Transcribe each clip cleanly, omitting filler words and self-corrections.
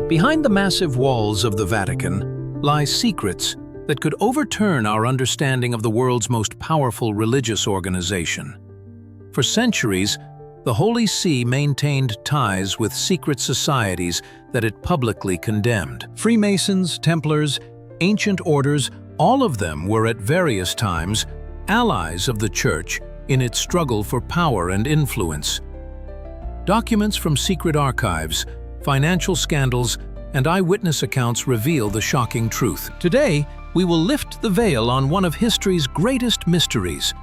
Behind the massive walls of the Vatican lie secrets that could overturn our understanding of the world's most powerful religious organization. For centuries, the Holy See maintained ties with secret societies that it publicly condemned. Freemasons, Templars, ancient orders, all of them were at various times allies of the Church in its struggle for power and influence. Documents from secret archives, financial scandals, and eyewitness accounts reveal the shocking truth. Today, we will lift the veil on one of history's greatest mysteries,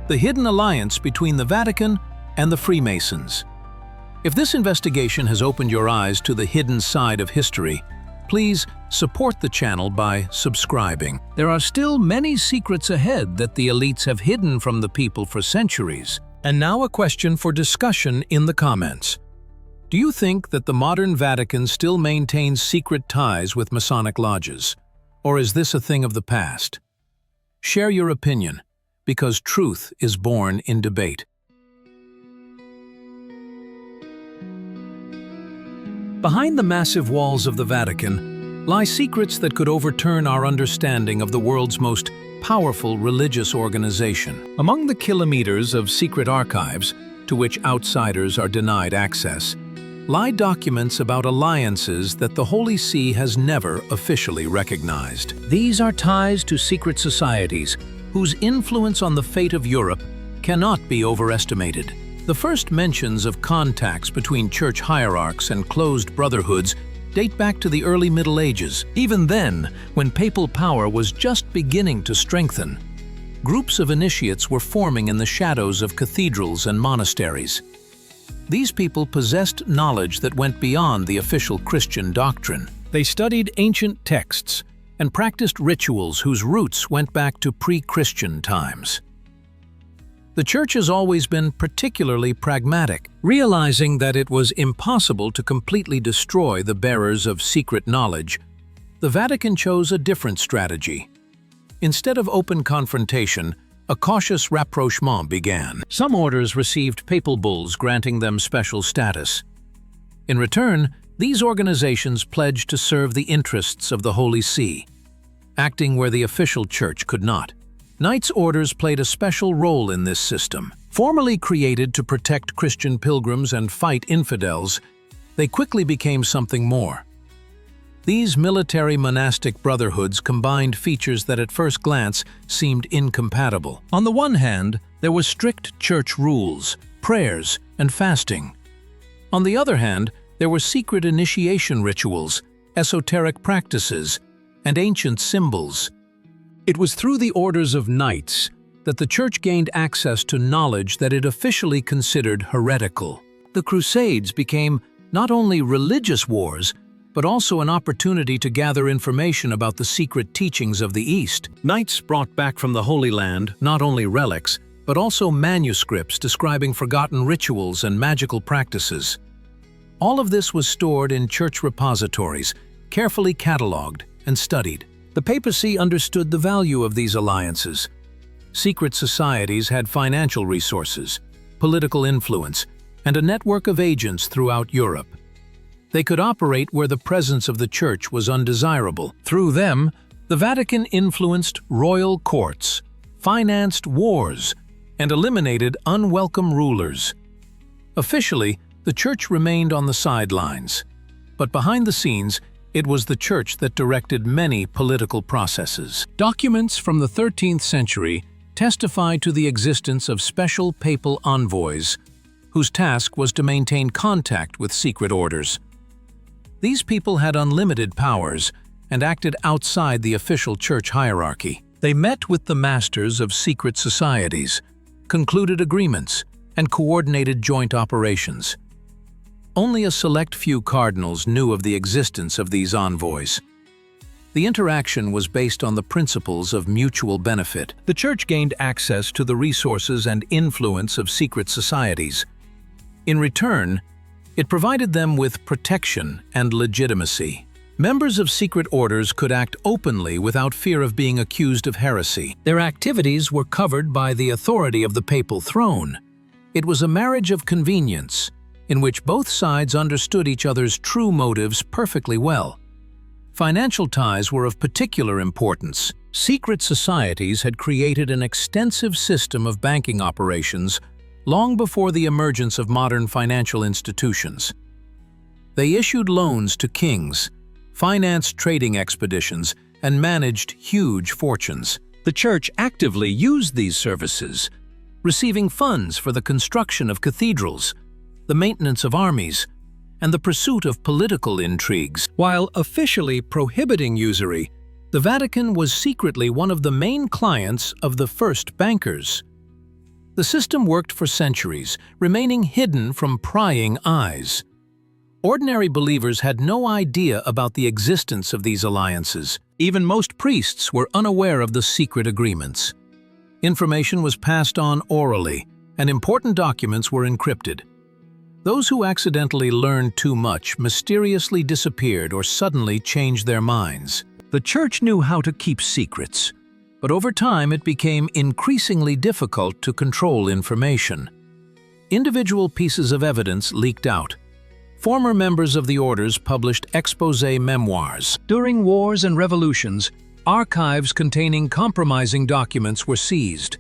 the hidden alliance between the Vatican and the Freemasons. If this investigation has opened your eyes to the hidden side of history, please support the channel by subscribing. There are still many secrets ahead that the elites have hidden from the people for centuries. And now a question for discussion in the comments. Do you think that the modern Vatican still maintains secret ties with Masonic lodges? Or is this a thing of the past? Share your opinion, because truth is born in debate. Behind the massive walls of the Vatican lie secrets that could overturn our understanding of the world's most powerful religious organization. Among the kilometers of secret archives, to which outsiders are denied access, lie documents about alliances that the Holy See has never officially recognized. These are ties to secret societies whose influence on the fate of Europe cannot be overestimated. The first mentions of contacts between church hierarchs and closed brotherhoods date back to the early Middle Ages. Even then, when papal power was just beginning to strengthen, groups of initiates were forming in the shadows of cathedrals and monasteries. These people possessed knowledge that went beyond the official Christian doctrine. They studied ancient texts and practiced rituals whose roots went back to pre-Christian times. The Church has always been particularly pragmatic, realizing that it was impossible to completely destroy the bearers of secret knowledge. The Vatican chose a different strategy. Instead of open confrontation, a cautious rapprochement began. Some orders received papal bulls granting them special status. In return, these organizations pledged to serve the interests of the Holy See, acting where the official Church could not. Knights' orders played a special role in this system. Formerly created to protect Christian pilgrims and fight infidels, they quickly became something more. These military monastic brotherhoods combined features that at first glance seemed incompatible. On the one hand, there were strict church rules, prayers, and fasting. On the other hand, there were secret initiation rituals, esoteric practices, and ancient symbols. It was through the orders of knights that the Church gained access to knowledge that it officially considered heretical. The Crusades became not only religious wars, but also an opportunity to gather information about the secret teachings of the East. Knights brought back from the Holy Land not only relics, but also manuscripts describing forgotten rituals and magical practices. All of this was stored in church repositories, carefully catalogued and studied. The papacy understood the value of these alliances. Secret societies had financial resources, political influence, and a network of agents throughout Europe. They could operate where the presence of the Church was undesirable. Through them, the Vatican influenced royal courts, financed wars, and eliminated unwelcome rulers. Officially, the Church remained on the sidelines, but behind the scenes, it was the Church that directed many political processes. Documents from the 13th century testify to the existence of special papal envoys, whose task was to maintain contact with secret orders. These people had unlimited powers and acted outside the official Church hierarchy. They met with the masters of secret societies, concluded agreements, and coordinated joint operations. Only a select few cardinals knew of the existence of these envoys. The interaction was based on the principles of mutual benefit. The Church gained access to the resources and influence of secret societies. In return, it provided them with protection and legitimacy. Members of secret orders could act openly without fear of being accused of heresy. Their activities were covered by the authority of the papal throne. It was a marriage of convenience, in which both sides understood each other's true motives perfectly well. Financial ties were of particular importance. Secret societies had created an extensive system of banking operations long before the emergence of modern financial institutions. They issued loans to kings, financed trading expeditions, and managed huge fortunes. The Church actively used these services, receiving funds for the construction of cathedrals, the maintenance of armies, and the pursuit of political intrigues. While officially prohibiting usury, the Vatican was secretly one of the main clients of the first bankers. The system worked for centuries, remaining hidden from prying eyes. Ordinary believers had no idea about the existence of these alliances. Even most priests were unaware of the secret agreements. Information was passed on orally, and important documents were encrypted. Those who accidentally learned too much mysteriously disappeared or suddenly changed their minds. The Church knew how to keep secrets, but over time it became increasingly difficult to control information. Individual pieces of evidence leaked out. Former members of the orders published exposé memoirs. During wars and revolutions, archives containing compromising documents were seized.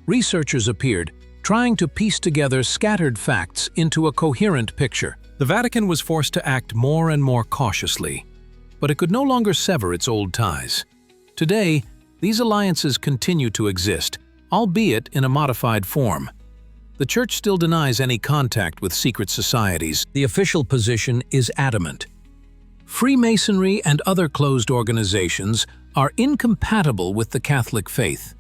Researchers appeared, trying to piece together scattered facts into a coherent picture. The Vatican was forced to act more and more cautiously, but it could no longer sever its old ties. Today, these alliances continue to exist, albeit in a modified form. The Church still denies any contact with secret societies. The official position is adamant. Freemasonry and other closed organizations are incompatible with the Catholic faith.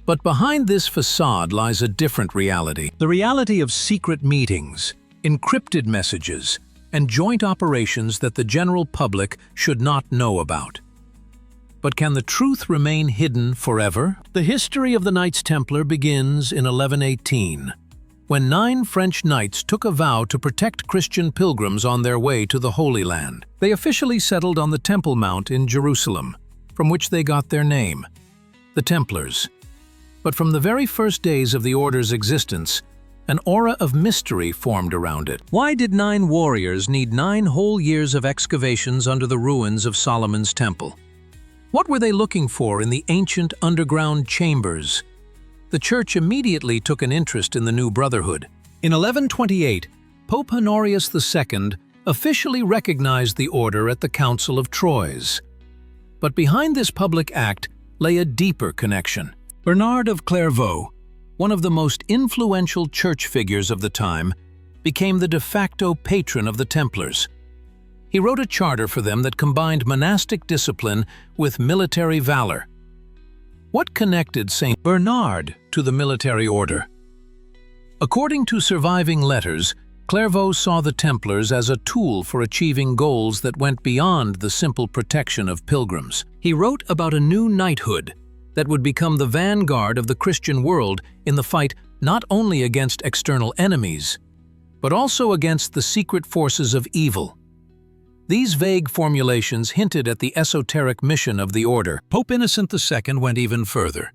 But behind this facade lies a different reality. The reality of secret meetings, encrypted messages, and joint operations that the general public should not know about. But can the truth remain hidden forever? The history of the Knights Templar begins in 1118, when 9 French knights took a vow to protect Christian pilgrims on their way to the Holy Land. They officially settled on the Temple Mount in Jerusalem, from which they got their name, the Templars. But from the very first days of the order's existence, an aura of mystery formed around it. Why did 9 warriors need 9 whole years of excavations under the ruins of Solomon's Temple? What were they looking for in the ancient underground chambers? The Church immediately took an interest in the new brotherhood. In 1128, Pope Honorius II officially recognized the order at the Council of Troyes. But behind this public act lay a deeper connection. Bernard of Clairvaux, one of the most influential church figures of the time, became the de facto patron of the Templars. He wrote a charter for them that combined monastic discipline with military valor. What connected Saint Bernard to the military order? According to surviving letters, Clairvaux saw the Templars as a tool for achieving goals that went beyond the simple protection of pilgrims. He wrote about a new knighthood that would become the vanguard of the Christian world in the fight not only against external enemies, but also against the secret forces of evil. These vague formulations hinted at the esoteric mission of the order. Pope Innocent II went even further.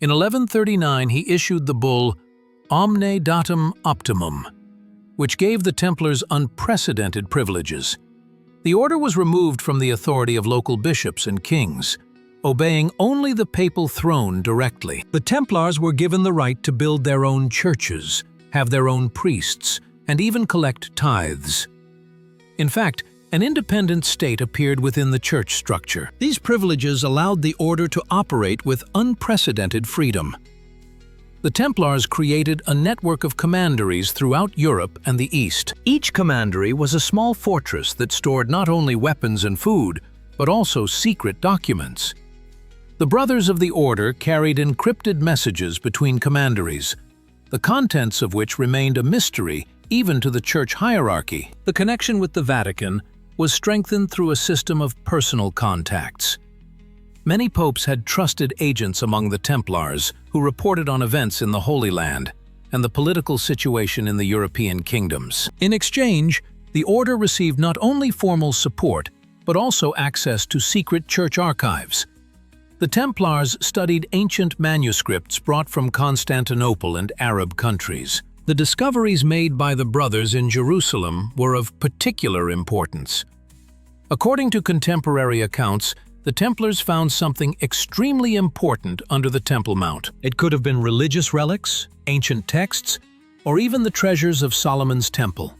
In 1139, he issued the bull Omne Datum Optimum, which gave the Templars unprecedented privileges. The order was removed from the authority of local bishops and kings, obeying only the papal throne directly. The Templars were given the right to build their own churches, have their own priests, and even collect tithes. In fact, an independent state appeared within the church structure. These privileges allowed the order to operate with unprecedented freedom. The Templars created a network of commanderies throughout Europe and the East. Each commandery was a small fortress that stored not only weapons and food, but also secret documents. The brothers of the order carried encrypted messages between commanderies, the contents of which remained a mystery even to the church hierarchy. The connection with the Vatican was strengthened through a system of personal contacts. Many popes had trusted agents among the Templars who reported on events in the Holy Land and the political situation in the European kingdoms. In exchange, the order received not only formal support, but also access to secret church archives. The Templars studied ancient manuscripts brought from Constantinople and Arab countries. The discoveries made by the brothers in Jerusalem were of particular importance. According to contemporary accounts, the Templars found something extremely important under the Temple Mount. It could have been religious relics, ancient texts, or even the treasures of Solomon's temple.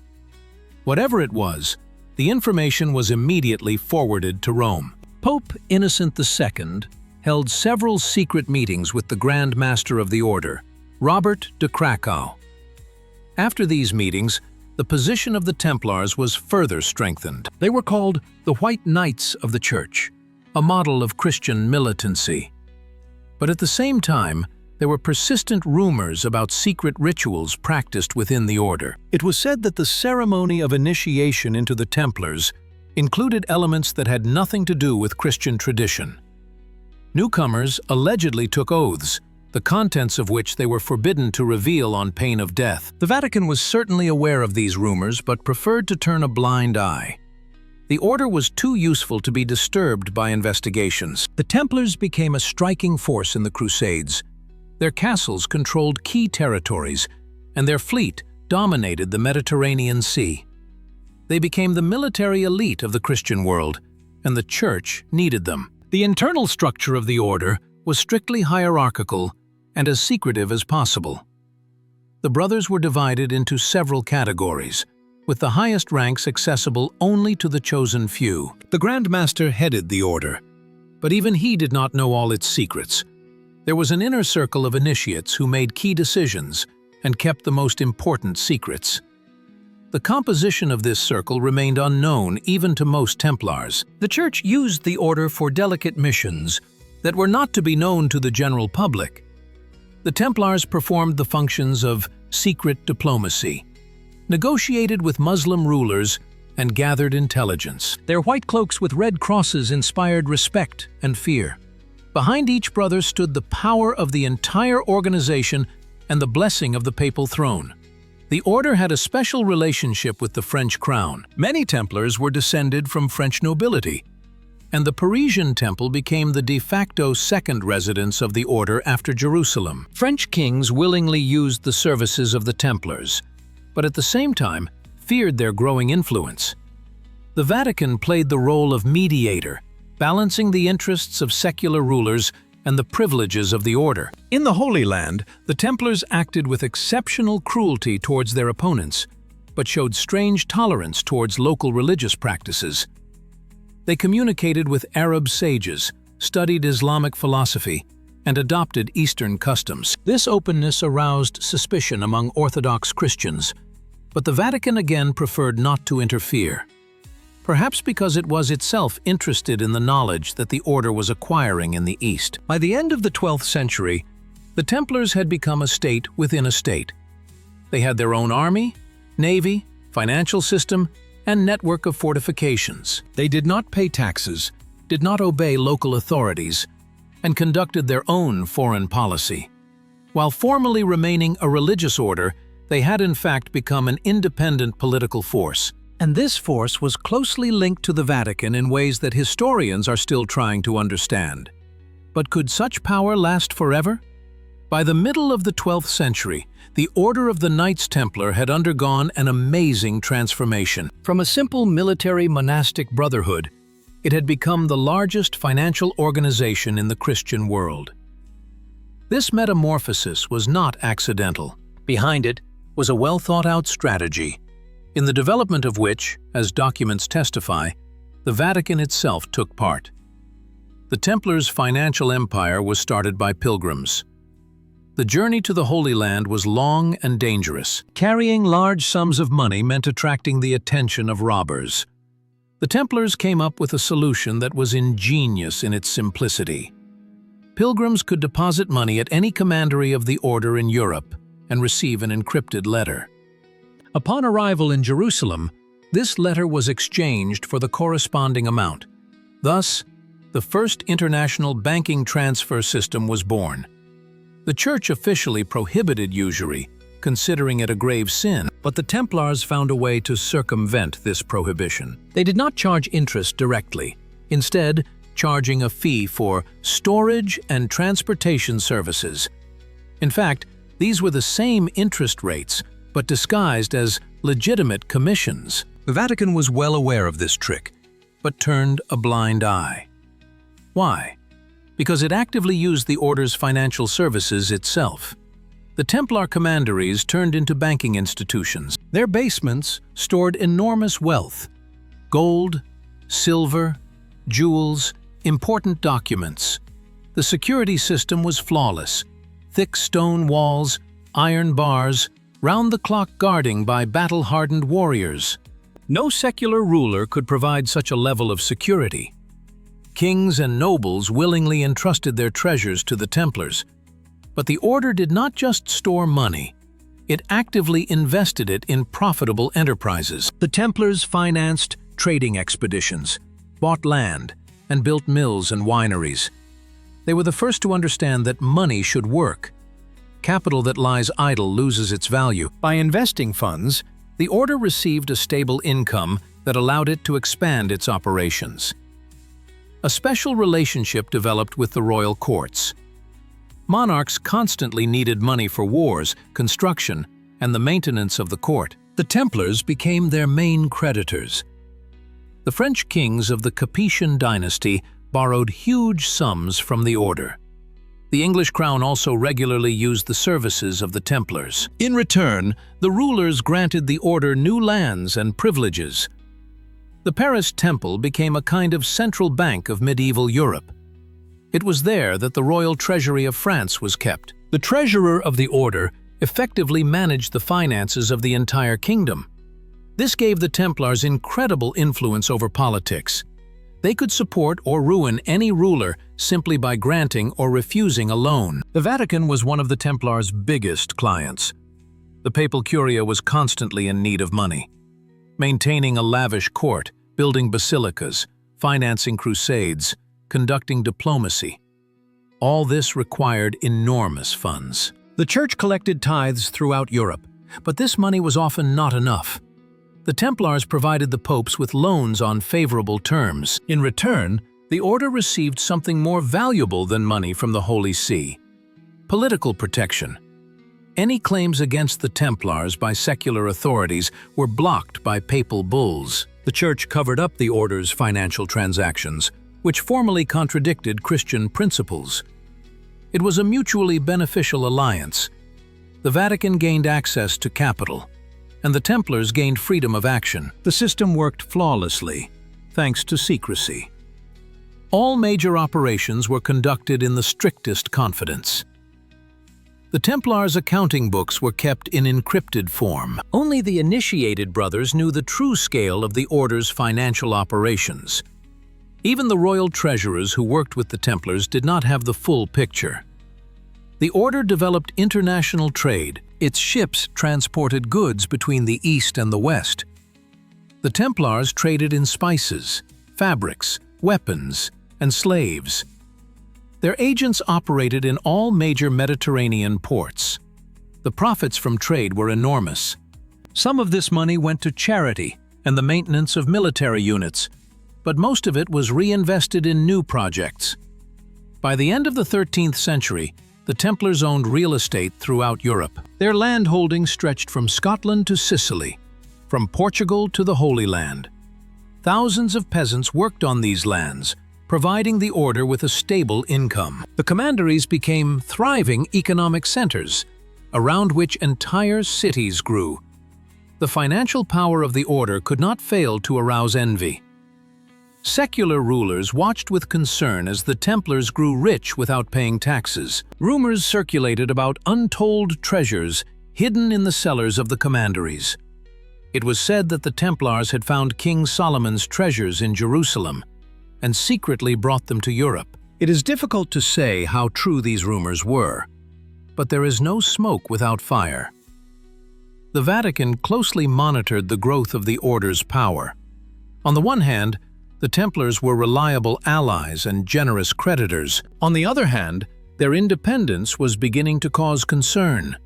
Whatever it was, the information was immediately forwarded to Rome. Pope Innocent II held several secret meetings with the Grand Master of the Order, Robert de Krakow. After these meetings, the position of the Templars was further strengthened. They were called the White Knights of the Church, a model of Christian militancy. But at the same time, there were persistent rumors about secret rituals practiced within the order. It was said that the ceremony of initiation into the Templars included elements that had nothing to do with Christian tradition. Newcomers allegedly took oaths, the contents of which they were forbidden to reveal on pain of death. The Vatican was certainly aware of these rumors but preferred to turn a blind eye. The order was too useful to be disturbed by investigations. The Templars became a striking force in the Crusades. Their castles controlled key territories, and their fleet dominated the Mediterranean Sea. They became the military elite of the Christian world, and the Church needed them. The internal structure of the order was strictly hierarchical and as secretive as possible. The brothers were divided into several categories, with the highest ranks accessible only to the chosen few. The Grand Master headed the order, but even he did not know all its secrets. There was an inner circle of initiates who made key decisions and kept the most important secrets. The composition of this circle remained unknown even to most Templars. The Church used the order for delicate missions that were not to be known to the general public. The Templars performed the functions of secret diplomacy, negotiated with Muslim rulers, and gathered intelligence. Their white cloaks with red crosses inspired respect and fear. Behind each brother stood the power of the entire organization and the blessing of the papal throne. The order had a special relationship with the French crown. Many Templars were descended from French nobility, and the Parisian temple became the de facto second residence of the order after Jerusalem. French kings willingly used the services of the Templars, but at the same time feared their growing influence. The Vatican played the role of mediator, balancing the interests of secular rulers and the privileges of the order. In the Holy Land, the Templars acted with exceptional cruelty towards their opponents, but showed strange tolerance towards local religious practices. They communicated with Arab sages, studied Islamic philosophy, and adopted Eastern customs. This openness aroused suspicion among Orthodox Christians, but the Vatican again preferred not to interfere. Perhaps because it was itself interested in the knowledge that the order was acquiring in the East. By the end of the 12th century, the Templars had become a state within a state. They had their own army, navy, financial system, and network of fortifications. They did not pay taxes, did not obey local authorities, and conducted their own foreign policy. While formally remaining a religious order, they had in fact become an independent political force. And this force was closely linked to the Vatican in ways that historians are still trying to understand. But could such power last forever? By the middle of the 12th century, the Order of the Knights Templar had undergone an amazing transformation. From a simple military monastic brotherhood, it had become the largest financial organization in the Christian world. This metamorphosis was not accidental. Behind it was a well-thought-out strategy, in the development of which, as documents testify, the Vatican itself took part. The Templars' financial empire was started by pilgrims. The journey to the Holy Land was long and dangerous. Carrying large sums of money meant attracting the attention of robbers. The Templars came up with a solution that was ingenious in its simplicity. Pilgrims could deposit money at any commandery of the order in Europe and receive an encrypted letter. Upon arrival in Jerusalem, this letter was exchanged for the corresponding amount. Thus, the first international banking transfer system was born. The Church officially prohibited usury, considering it a grave sin, but the Templars found a way to circumvent this prohibition. They did not charge interest directly, instead charging a fee for storage and transportation services. In fact, these were the same interest rates but disguised as legitimate commissions. The Vatican was well aware of this trick, but turned a blind eye. Why? Because it actively used the order's financial services itself. The Templar commanderies turned into banking institutions. Their basements stored enormous wealth: gold, silver, jewels, important documents. The security system was flawless: thick stone walls, iron bars, round-the-clock guarding by battle-hardened warriors. No secular ruler could provide such a level of security. Kings and nobles willingly entrusted their treasures to the Templars. But the order did not just store money. It actively invested it in profitable enterprises. The Templars financed trading expeditions, bought land, and built mills and wineries. They were the first to understand that money should work. Capital that lies idle loses its value. By investing funds, the order received a stable income that allowed it to expand its operations. A special relationship developed with the royal courts. Monarchs constantly needed money for wars, construction, and the maintenance of the court. The Templars became their main creditors. The French kings of the Capetian dynasty borrowed huge sums from the order. The English crown also regularly used the services of the Templars. In return, the rulers granted the order new lands and privileges. The Paris Temple became a kind of central bank of medieval Europe. It was there that the royal treasury of France was kept. The treasurer of the order effectively managed the finances of the entire kingdom. This gave the Templars incredible influence over politics. They could support or ruin any ruler simply by granting or refusing a loan. The Vatican was one of the Templars' biggest clients. The papal curia was constantly in need of money. Maintaining a lavish court, building basilicas, financing crusades, conducting diplomacy. All this required enormous funds. The Church collected tithes throughout Europe, but this money was often not enough. The Templars provided the popes with loans on favorable terms. In return, the order received something more valuable than money from the Holy See: political protection. Any claims against the Templars by secular authorities were blocked by papal bulls. The Church covered up the order's financial transactions, which formally contradicted Christian principles. It was a mutually beneficial alliance. The Vatican gained access to capital, and the Templars gained freedom of action. The system worked flawlessly, thanks to secrecy. All major operations were conducted in the strictest confidence. The Templars' accounting books were kept in encrypted form. Only the initiated brothers knew the true scale of the order's financial operations. Even the royal treasurers who worked with the Templars did not have the full picture. The order developed international trade. Its ships transported goods between the East and the West. The Templars traded in spices, fabrics, weapons, and slaves. Their agents operated in all major Mediterranean ports. The profits from trade were enormous. Some of this money went to charity and the maintenance of military units, but most of it was reinvested in new projects. By the end of the 13th century, the Templars owned real estate throughout Europe. Their land holdings stretched from Scotland to Sicily, from Portugal to the Holy Land. Thousands of peasants worked on these lands, providing the order with a stable income. The commanderies became thriving economic centers, around which entire cities grew. The financial power of the order could not fail to arouse envy. Secular rulers watched with concern as the Templars grew rich without paying taxes. Rumors circulated about untold treasures hidden in the cellars of the commanderies. It was said that the Templars had found King Solomon's treasures in Jerusalem and secretly brought them to Europe. It is difficult to say how true these rumors were, but there is no smoke without fire. The Vatican closely monitored the growth of the order's power. On the one hand, the Templars were reliable allies and generous creditors. On the other hand, their independence was beginning to cause concern.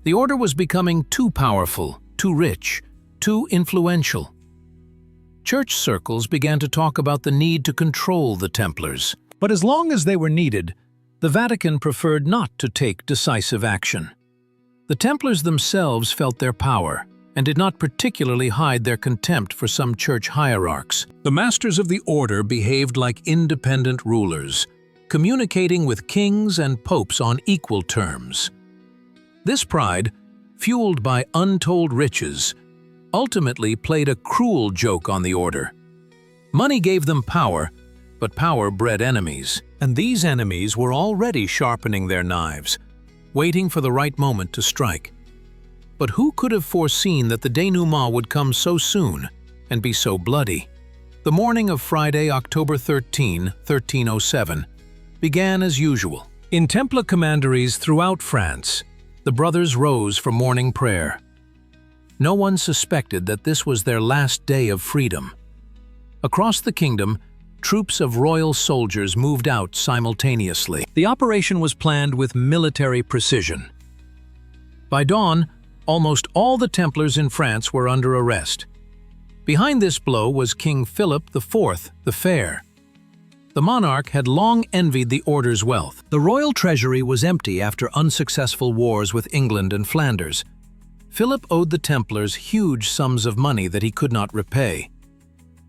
The order was becoming too powerful, too rich, too influential. Church circles began to talk about the need to control the Templars. But as long as they were needed, the Vatican preferred not to take decisive action. The Templars themselves felt their power and did not particularly hide their contempt for some church hierarchs. The masters of the order behaved like independent rulers, communicating with kings and popes on equal terms. This pride, fueled by untold riches, ultimately played a cruel joke on the order. Money gave them power, but power bred enemies, and these enemies were already sharpening their knives, waiting for the right moment to strike. But who could have foreseen that the denouement would come so soon and be so bloody? The morning of Friday, October 13, 1307, began as usual. In Templar commanderies throughout France, the brothers rose for morning prayer. No one suspected that this was their last day of freedom. Across the kingdom, troops of royal soldiers moved out simultaneously. The operation was planned with military precision. By dawn, almost all the Templars in France were under arrest. Behind this blow was King Philip IV the Fair. The monarch had long envied the order's wealth. The royal treasury was empty after unsuccessful wars with England and Flanders. Philip owed the Templars huge sums of money that he could not repay.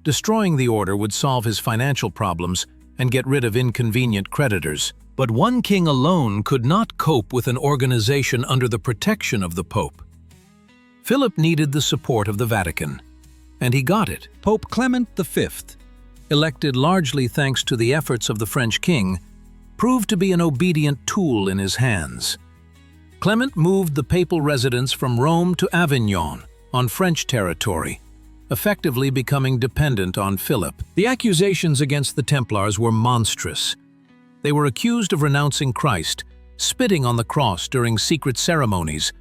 Destroying the order would solve his financial problems and get rid of inconvenient creditors. But one king alone could not cope with an organization under the protection of the Pope. Philip needed the support of the Vatican, and he got it. Pope Clement V, elected largely thanks to the efforts of the French king, proved to be an obedient tool in his hands. Clement moved the papal residence from Rome to Avignon, on French territory, effectively becoming dependent on Philip. The accusations against the Templars were monstrous. They were accused of renouncing Christ, spitting on the cross during secret ceremonies,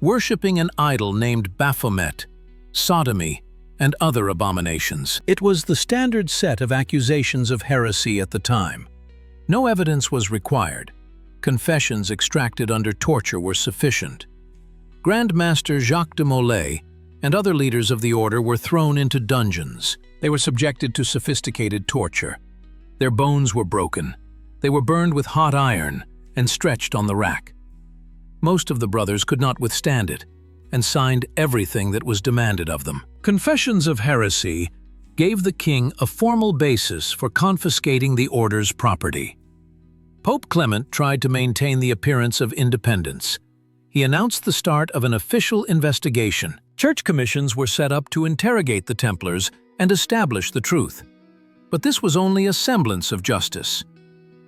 worshipping an idol named Baphomet, sodomy, and other abominations. It was the standard set of accusations of heresy at the time. No evidence was required. Confessions extracted under torture were sufficient. Grand Master Jacques de Molay and other leaders of the order were thrown into dungeons. They were subjected to sophisticated torture. Their bones were broken. They were burned with hot iron and stretched on the rack. Most of the brothers could not withstand it and signed everything that was demanded of them. Confessions of heresy gave the king a formal basis for confiscating the order's property. Pope Clement tried to maintain the appearance of independence. He announced the start of an official investigation. Church commissions were set up to interrogate the Templars and establish the truth. But this was only a semblance of justice.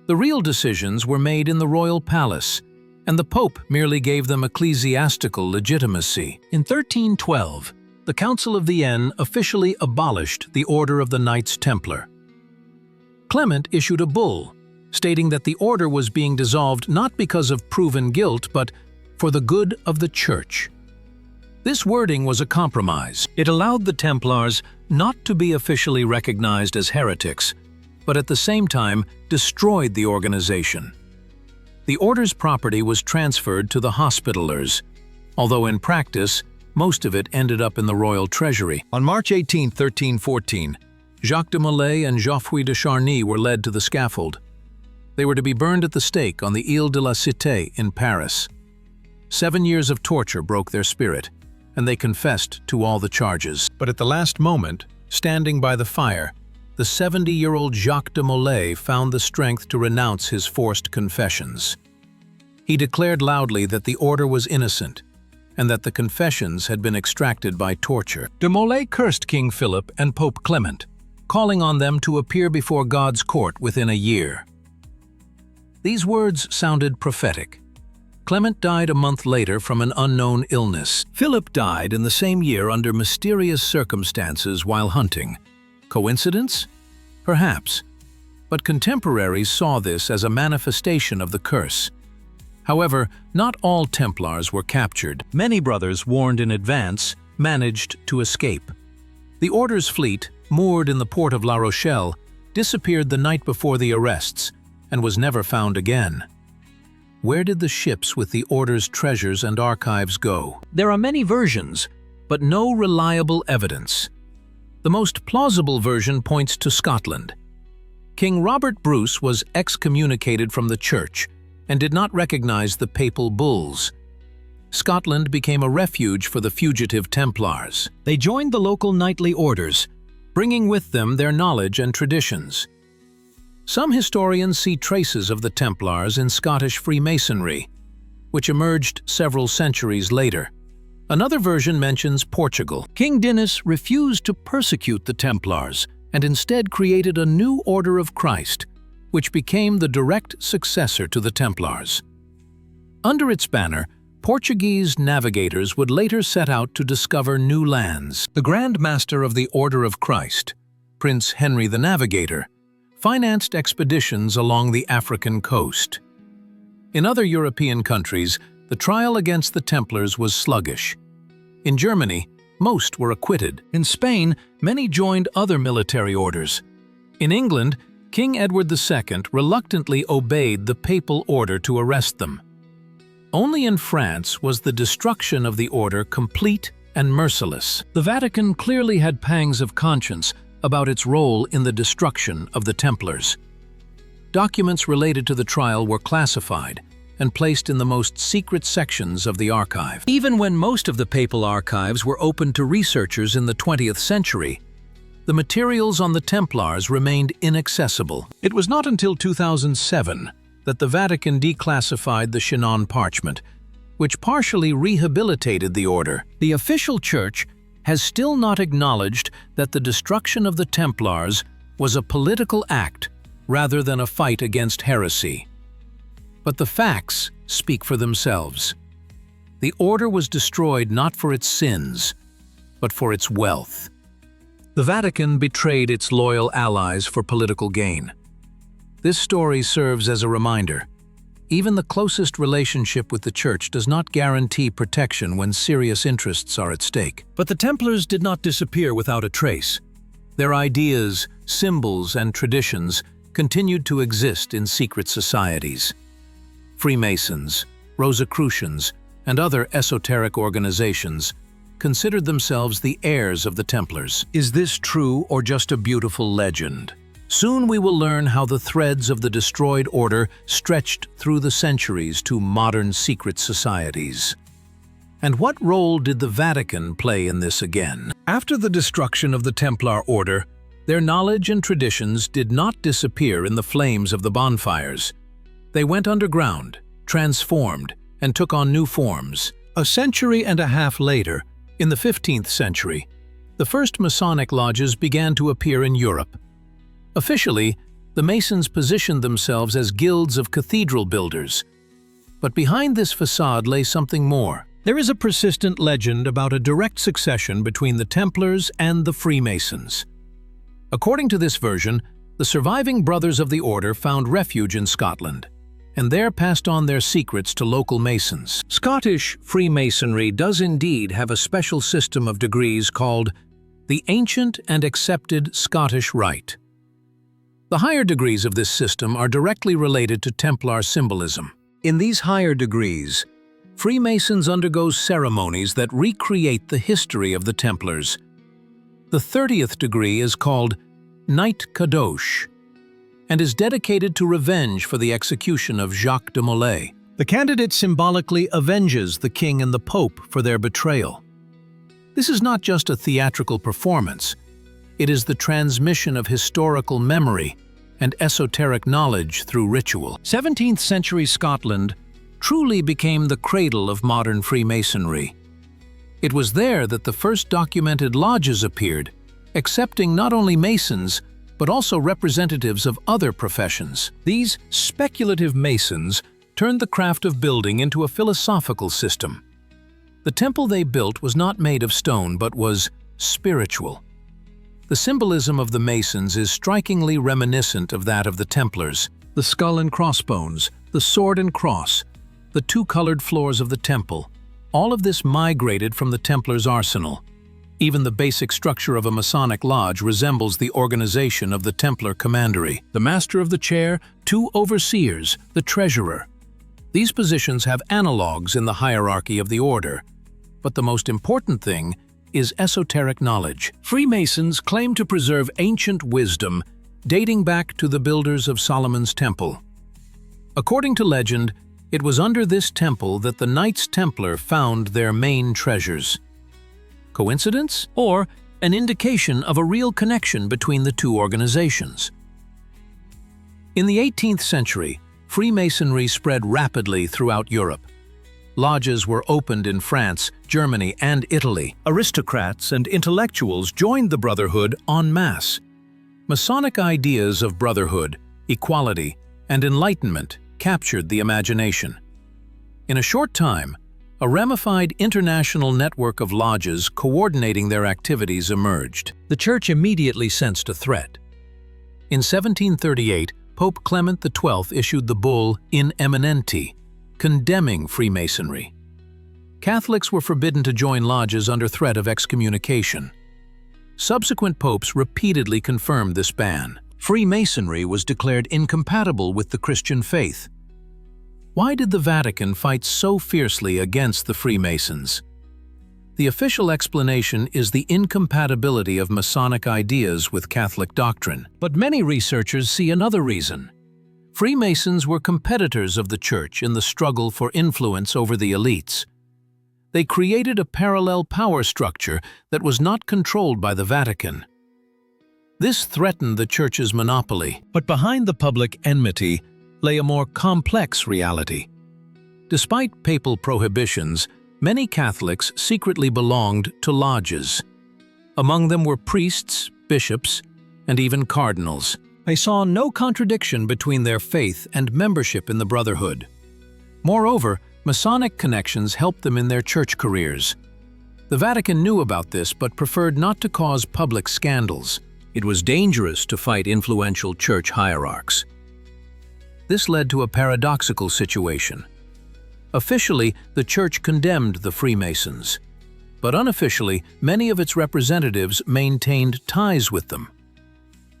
The real decisions were made in the royal palace, and the Pope merely gave them ecclesiastical legitimacy. In 1312, the Council of Vienne officially abolished the Order of the Knights Templar. Clement issued a bull, stating that the order was being dissolved not because of proven guilt, but for the good of the Church. This wording was a compromise. It allowed the Templars not to be officially recognized as heretics, but at the same time destroyed the organization. The order's property was transferred to the Hospitallers, although in practice, most of it ended up in the royal treasury. On March 18, 1314, Jacques de Molay and Geoffroy de Charny were led to the scaffold. They were to be burned at the stake on the Île de la Cité in Paris. 7 years of torture broke their spirit, and they confessed to all the charges. But at the last moment, standing by the fire, the 70-year-old Jacques de Molay found the strength to renounce his forced confessions. He declared loudly that the order was innocent, and that the confessions had been extracted by torture. De Molay cursed King Philip and Pope Clement, calling on them to appear before God's court within a year. These words sounded prophetic. Clement died a month later from an unknown illness. Philip died in the same year under mysterious circumstances while hunting. Coincidence? Perhaps. But contemporaries saw this as a manifestation of the curse. However, not all Templars were captured. Many brothers, warned in advance, managed to escape. The order's fleet, moored in the port of La Rochelle, disappeared the night before the arrests and was never found again. Where did the ships with the order's treasures and archives go? There are many versions, but no reliable evidence. The most plausible version points to Scotland. King Robert Bruce was excommunicated from the church and did not recognize the papal bulls. Scotland became a refuge for the fugitive Templars. They joined the local knightly orders, bringing with them their knowledge and traditions. Some historians see traces of the Templars in Scottish Freemasonry, which emerged several centuries later. Another version mentions Portugal. King Dinas refused to persecute the Templars and instead created a new Order of Christ, which became the direct successor to the Templars. Under its banner, Portuguese navigators would later set out to discover new lands. The Grand Master of the Order of Christ, Prince Henry the Navigator, financed expeditions along the African coast. In other European countries, the trial against the Templars was sluggish. In Germany, most were acquitted. In Spain, many joined other military orders. In England, King Edward II reluctantly obeyed the papal order to arrest them. Only in France was the destruction of the order complete and merciless. The Vatican clearly had pangs of conscience about its role in the destruction of the Templars. Documents related to the trial were classified and placed in the most secret sections of the archive. Even when most of the papal archives were open to researchers in the 20th century, the materials on the Templars remained inaccessible. It was not until 2007 that the Vatican declassified the Chinon parchment, which partially rehabilitated the order. The official church has still not acknowledged that the destruction of the Templars was a political act rather than a fight against heresy. But the facts speak for themselves. The order was destroyed not for its sins, but for its wealth. The Vatican betrayed its loyal allies for political gain. This story serves as a reminder. Even the closest relationship with the Church does not guarantee protection when serious interests are at stake. But the Templars did not disappear without a trace. Their ideas, symbols, and traditions continued to exist in secret societies. Freemasons, Rosicrucians, and other esoteric organizations considered themselves the heirs of the Templars. Is this true or just a beautiful legend? Soon we will learn how the threads of the destroyed order stretched through the centuries to modern secret societies. And what role did the Vatican play in this again? After the destruction of the Templar order, their knowledge and traditions did not disappear in the flames of the bonfires. They went underground, transformed, and took on new forms. A century and a half later, in the 15th century, the first Masonic lodges began to appear in Europe. Officially, the Masons positioned themselves as guilds of cathedral builders. But behind this facade lay something more. There is a persistent legend about a direct succession between the Templars and the Freemasons. According to this version, the surviving brothers of the order found refuge in Scotland, and there passed on their secrets to local Masons. Scottish Freemasonry does indeed have a special system of degrees called the Ancient and Accepted Scottish Rite. The higher degrees of this system are directly related to Templar symbolism. In these higher degrees, Freemasons undergo ceremonies that recreate the history of the Templars. The 30th degree is called Knight Kadosh and is dedicated to revenge for the execution of Jacques de Molay. The candidate symbolically avenges the king and the pope for their betrayal. This is not just a theatrical performance. It is the transmission of historical memory and esoteric knowledge through ritual. 17th century Scotland truly became the cradle of modern Freemasonry. It was there that the first documented lodges appeared, accepting not only Masons, but also representatives of other professions. These speculative Masons turned the craft of building into a philosophical system. The temple they built was not made of stone, but was spiritual. The symbolism of the Masons is strikingly reminiscent of that of the Templars. The skull and crossbones, the sword and cross, the two colored floors of the temple, all of this migrated from the Templars' arsenal. Even the basic structure of a Masonic lodge resembles the organization of the Templar commandery. The master of the chair, two overseers, the treasurer. These positions have analogues in the hierarchy of the order. But the most important thing is esoteric knowledge. Freemasons claim to preserve ancient wisdom dating back to the builders of Solomon's temple. According to legend, It was under this temple that the Knights Templar found their main treasures. Coincidence? Or an indication of a real connection between the two organizations? In the 18th century, Freemasonry spread rapidly throughout Europe. Lodges were opened in France, Germany, and Italy. Aristocrats and intellectuals joined the Brotherhood en masse. Masonic ideas of brotherhood, equality, and enlightenment captured the imagination. In a short time, a ramified international network of lodges coordinating their activities emerged. The Church immediately sensed a threat. In 1738, Pope Clement XII issued the bull In Eminenti, condemning Freemasonry. Catholics were forbidden to join lodges under threat of excommunication. Subsequent popes repeatedly confirmed this ban. Freemasonry was declared incompatible with the Christian faith. Why did the Vatican fight so fiercely against the Freemasons? The official explanation is the incompatibility of Masonic ideas with Catholic doctrine. But many researchers see another reason. Freemasons were competitors of the Church in the struggle for influence over the elites. They created a parallel power structure that was not controlled by the Vatican. This threatened the Church's monopoly. But behind the public enmity lay a more complex reality. Despite papal prohibitions, many Catholics secretly belonged to lodges. Among them were priests, bishops, and even cardinals. They saw no contradiction between their faith and membership in the Brotherhood. Moreover, Masonic connections helped them in their church careers. The Vatican knew about this but preferred not to cause public scandals. It was dangerous to fight influential church hierarchs. This led to a paradoxical situation. Officially, the Church condemned the Freemasons, but unofficially, many of its representatives maintained ties with them.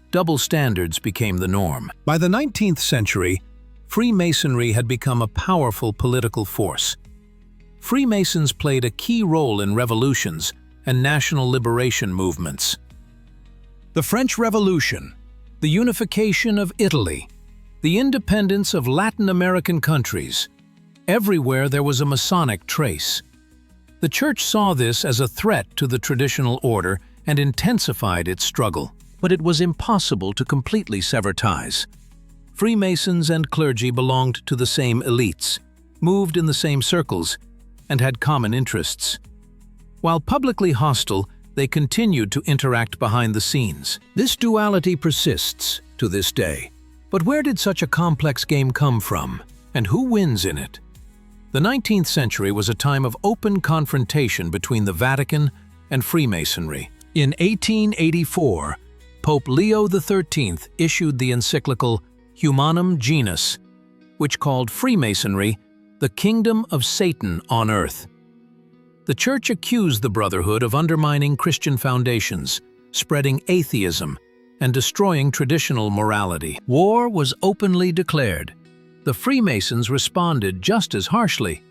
Double standards became the norm. By the 19th century, Freemasonry had become a powerful political force. Freemasons played a key role in revolutions and national liberation movements. The French Revolution, the unification of Italy, the independence of Latin American countries. Everywhere there was a Masonic trace. The Church saw this as a threat to the traditional order and intensified its struggle. But it was impossible to completely sever ties. Freemasons and clergy belonged to the same elites, moved in the same circles, and had common interests. While publicly hostile, they continued to interact behind the scenes. This duality persists to this day. But where did such a complex game come from, and who wins in it? The 19th century was a time of open confrontation between the Vatican and Freemasonry. In 1884, Pope Leo XIII issued the encyclical Humanum Genus, which called Freemasonry the kingdom of Satan on earth. The Church accused the Brotherhood of undermining Christian foundations, spreading atheism, and destroying traditional morality. War was openly declared. The Freemasons responded just as harshly.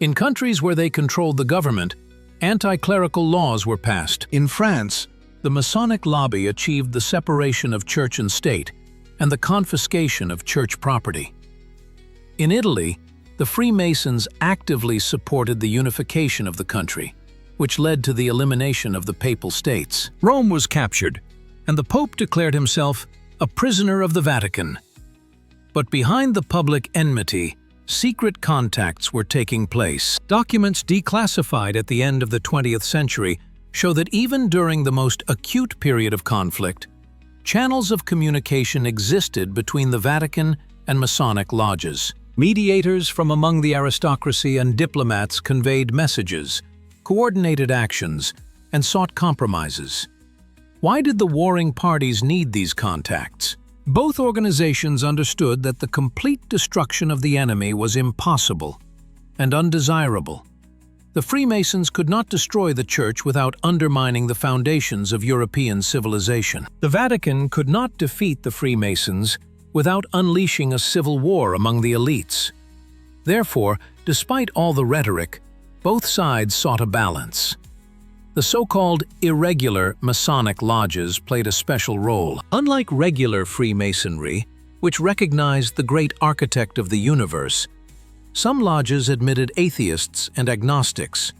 In countries where they controlled the government, anti-clerical laws were passed. In France, the Masonic lobby achieved the separation of church and state and the confiscation of church property. In Italy, the Freemasons actively supported the unification of the country, which led to the elimination of the Papal States. Rome was captured, and the Pope declared himself a prisoner of the Vatican. But behind the public enmity, secret contacts were taking place. Documents declassified at the end of the 20th century show that even during the most acute period of conflict, channels of communication existed between the Vatican and Masonic lodges. Mediators from among the aristocracy and diplomats conveyed messages, coordinated actions, and sought compromises. Why did the warring parties need these contacts? Both organizations understood that the complete destruction of the enemy was impossible and undesirable. The Freemasons could not destroy the Church without undermining the foundations of European civilization. The Vatican could not defeat the Freemasons without unleashing a civil war among the elites. Therefore, despite all the rhetoric, both sides sought a balance. The so-called irregular Masonic lodges played a special role. Unlike regular Freemasonry, which recognized the great architect of the universe, Some lodges admitted atheists and agnostics.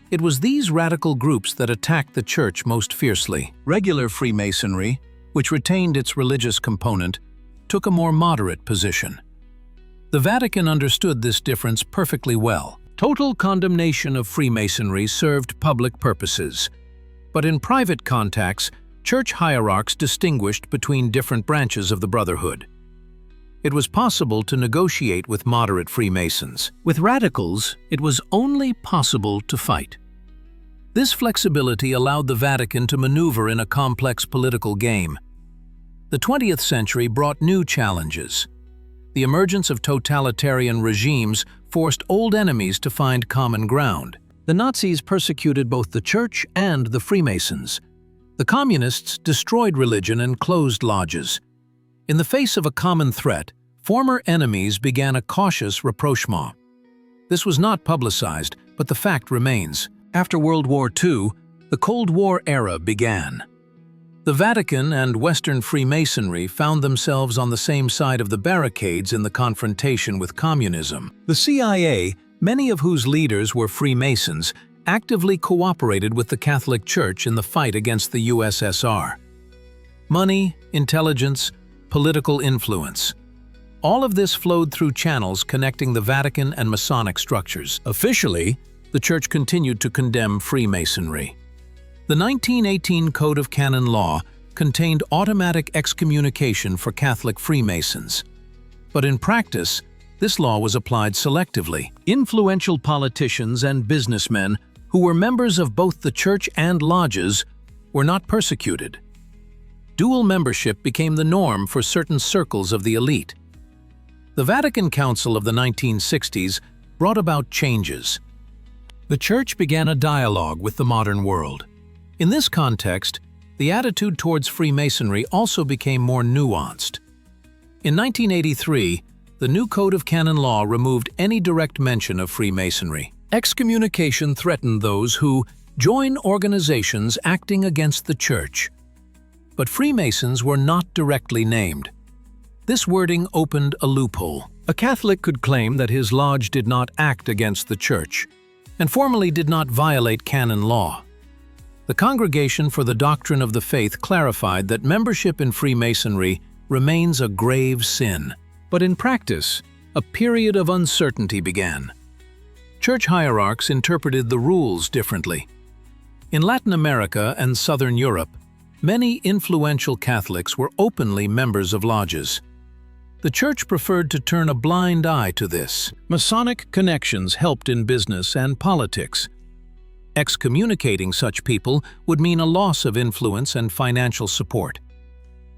It was these radical groups that attacked the Church most fiercely. Regular Freemasonry, which retained its religious component, took a more moderate position. The Vatican understood this difference perfectly well. Total condemnation of Freemasonry served public purposes. But in private contacts, Church hierarchs distinguished between different branches of the Brotherhood. It was possible to negotiate with moderate Freemasons. With radicals, it was only possible to fight. This flexibility allowed the Vatican to maneuver in a complex political game. The 20th century brought new challenges. The emergence of totalitarian regimes forced old enemies to find common ground. The Nazis persecuted both the Church and the Freemasons. The Communists destroyed religion and closed lodges. In the face of a common threat, former enemies began a cautious rapprochement. This was not publicized, but the fact remains. After World War II, the Cold War era began. The Vatican and Western Freemasonry found themselves on the same side of the barricades in the confrontation with communism. The CIA, many of whose leaders were Freemasons, actively cooperated with the Catholic Church in the fight against the USSR. Money, intelligence, political influence. All of this flowed through channels connecting the Vatican and Masonic structures. Officially, the Church continued to condemn Freemasonry. The 1918 Code of Canon Law contained automatic excommunication for Catholic Freemasons. But in practice, this law was applied selectively. Influential politicians and businessmen who were members of both the Church and lodges were not persecuted. Dual membership became the norm for certain circles of the elite. The Vatican Council of the 1960s brought about changes. The Church began a dialogue with the modern world. In this context, the attitude towards Freemasonry also became more nuanced. In 1983, the new Code of Canon Law removed any direct mention of Freemasonry. Excommunication threatened those who join organizations acting against the Church. But Freemasons were not directly named. This wording opened a loophole. A Catholic could claim that his lodge did not act against the Church and formally did not violate canon law. The Congregation for the Doctrine of the Faith clarified that membership in Freemasonry remains a grave sin. But in practice, a period of uncertainty began. Church hierarchs interpreted the rules differently. In Latin America and Southern Europe, many influential Catholics were openly members of lodges. The Church preferred to turn a blind eye to this. Masonic connections helped in business and politics. Excommunicating such people would mean a loss of influence and financial support.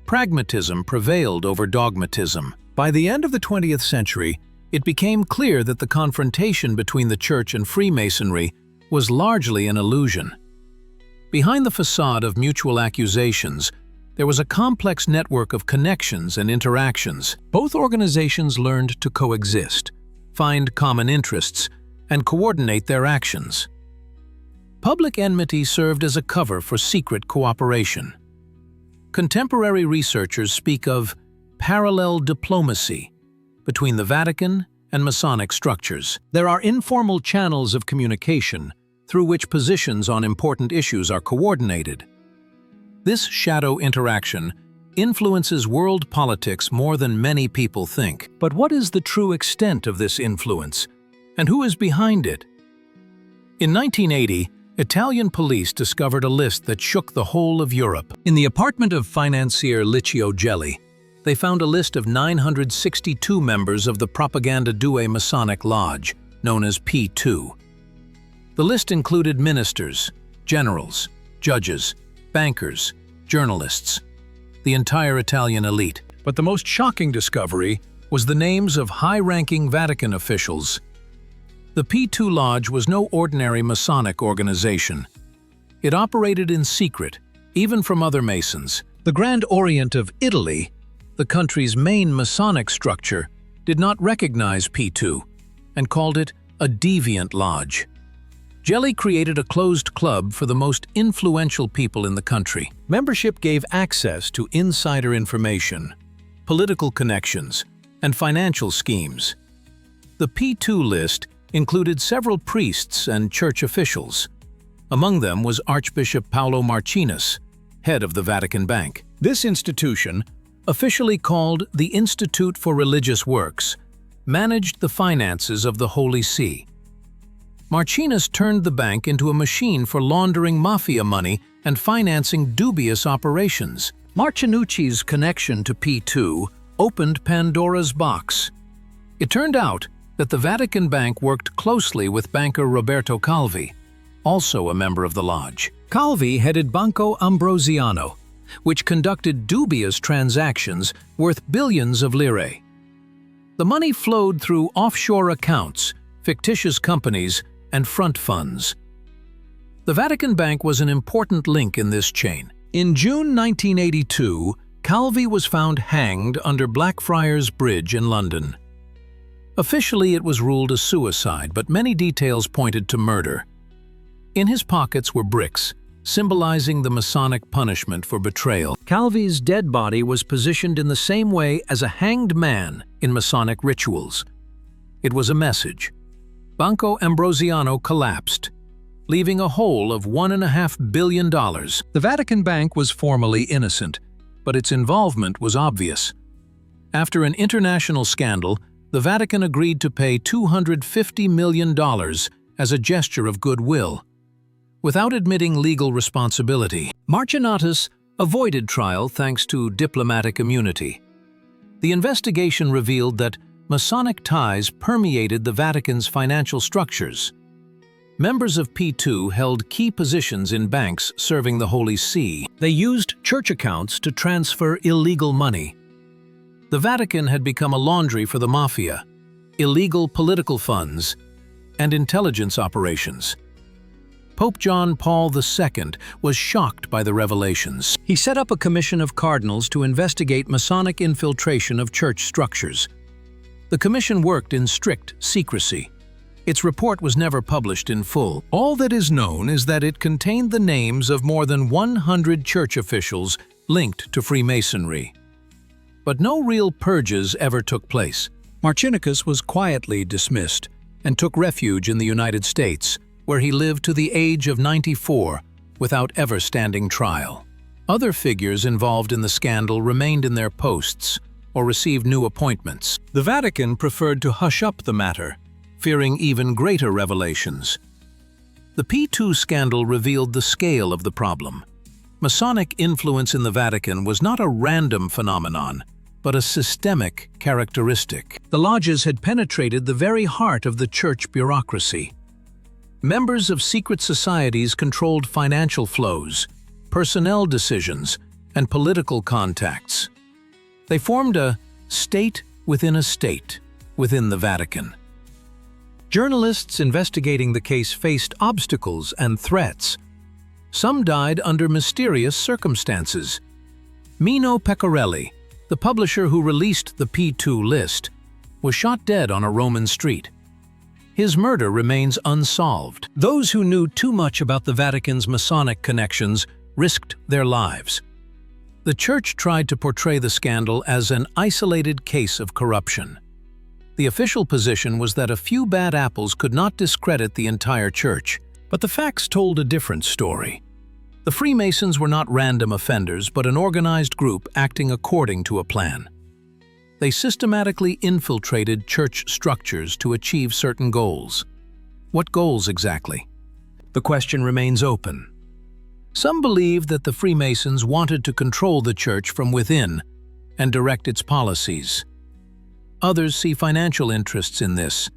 Pragmatism prevailed over dogmatism. By the end of the 20th century, it became clear that the confrontation between the Church and Freemasonry was largely an illusion. Behind the facade of mutual accusations, there was a complex network of connections and interactions. Both organizations learned to coexist, find common interests, and coordinate their actions. Public enmity served as a cover for secret cooperation. Contemporary researchers speak of parallel diplomacy between the Vatican and Masonic structures. There are informal channels of communication through which positions on important issues are coordinated. This shadow interaction influences world politics more than many people think. But what is the true extent of this influence, and who is behind it? In 1980, Italian police discovered a list that shook the whole of Europe. In the apartment of financier Licio Gelli, they found a list of 962 members of the Propaganda Due Masonic Lodge, known as P2. The list included ministers, generals, judges, bankers, journalists, the entire Italian elite. But the most shocking discovery was the names of high-ranking Vatican officials. The P2 Lodge was no ordinary Masonic organization. It operated in secret, even from other Masons. The Grand Orient of Italy, the country's main Masonic structure, did not recognize P2 and called it a deviant lodge. Gelli created a closed club for the most influential people in the country. Membership gave access to insider information, political connections, and financial schemes. The P2 list included several priests and church officials. Among them was Archbishop Paolo Marcinus, head of the Vatican Bank. This institution, officially called the Institute for Religious Works, managed the finances of the Holy See. Marcinus turned the bank into a machine for laundering mafia money and financing dubious operations. Marcinucci's connection to P2 opened Pandora's box. It turned out that the Vatican Bank worked closely with banker Roberto Calvi, also a member of the lodge. Calvi headed Banco Ambrosiano, which conducted dubious transactions worth billions of lire. The money flowed through offshore accounts, fictitious companies, and front funds. The Vatican Bank was an important link in this chain. In June 1982, Calvi was found hanged under Blackfriars Bridge in London. Officially, it was ruled a suicide, but many details pointed to murder. In his pockets were bricks, symbolizing the Masonic punishment for betrayal. Calvi's dead body was positioned in the same way as a hanged man in Masonic rituals. It was a message. Banco Ambrosiano collapsed, leaving a hole of $1.5 billion. The Vatican Bank was formally innocent, but its involvement was obvious. After an international scandal, the Vatican agreed to pay $250 million as a gesture of goodwill. Without admitting legal responsibility, Marcinus avoided trial thanks to diplomatic immunity. The investigation revealed that Masonic ties permeated the Vatican's financial structures. Members of P2 held key positions in banks serving the Holy See. They used church accounts to transfer illegal money. The Vatican had become a laundry for the mafia, illegal political funds, and intelligence operations. Pope John Paul II was shocked by the revelations. He set up a commission of cardinals to investigate Masonic infiltration of church structures. The commission worked in strict secrecy. Its report was never published in full. All that is known is that it contained the names of more than 100 church officials linked to Freemasonry. But no real purges ever took place. Marcinus was quietly dismissed and took refuge in the United States, where he lived to the age of 94 without ever standing trial. Other figures involved in the scandal remained in their posts or received new appointments. The Vatican preferred to hush up the matter, fearing even greater revelations. The P2 scandal revealed the scale of the problem. Masonic influence in the Vatican was not a random phenomenon, but a systemic characteristic. The lodges had penetrated the very heart of the church bureaucracy. Members of secret societies controlled financial flows, personnel decisions, and political contacts. They formed a state within the Vatican. Journalists investigating the case faced obstacles and threats. Some died under mysterious circumstances. Mino Pecorelli, the publisher who released the P2 list, was shot dead on a Roman street. His murder remains unsolved. Those who knew too much about the Vatican's Masonic connections risked their lives. The Church tried to portray the scandal as an isolated case of corruption. The official position was that a few bad apples could not discredit the entire Church, but the facts told a different story. The Freemasons were not random offenders, but an organized group acting according to a plan. They systematically infiltrated church structures to achieve certain goals. What goals exactly? The question remains open. Some believe that the Freemasons wanted to control the Church from within and direct its policies. Others see financial interests in this,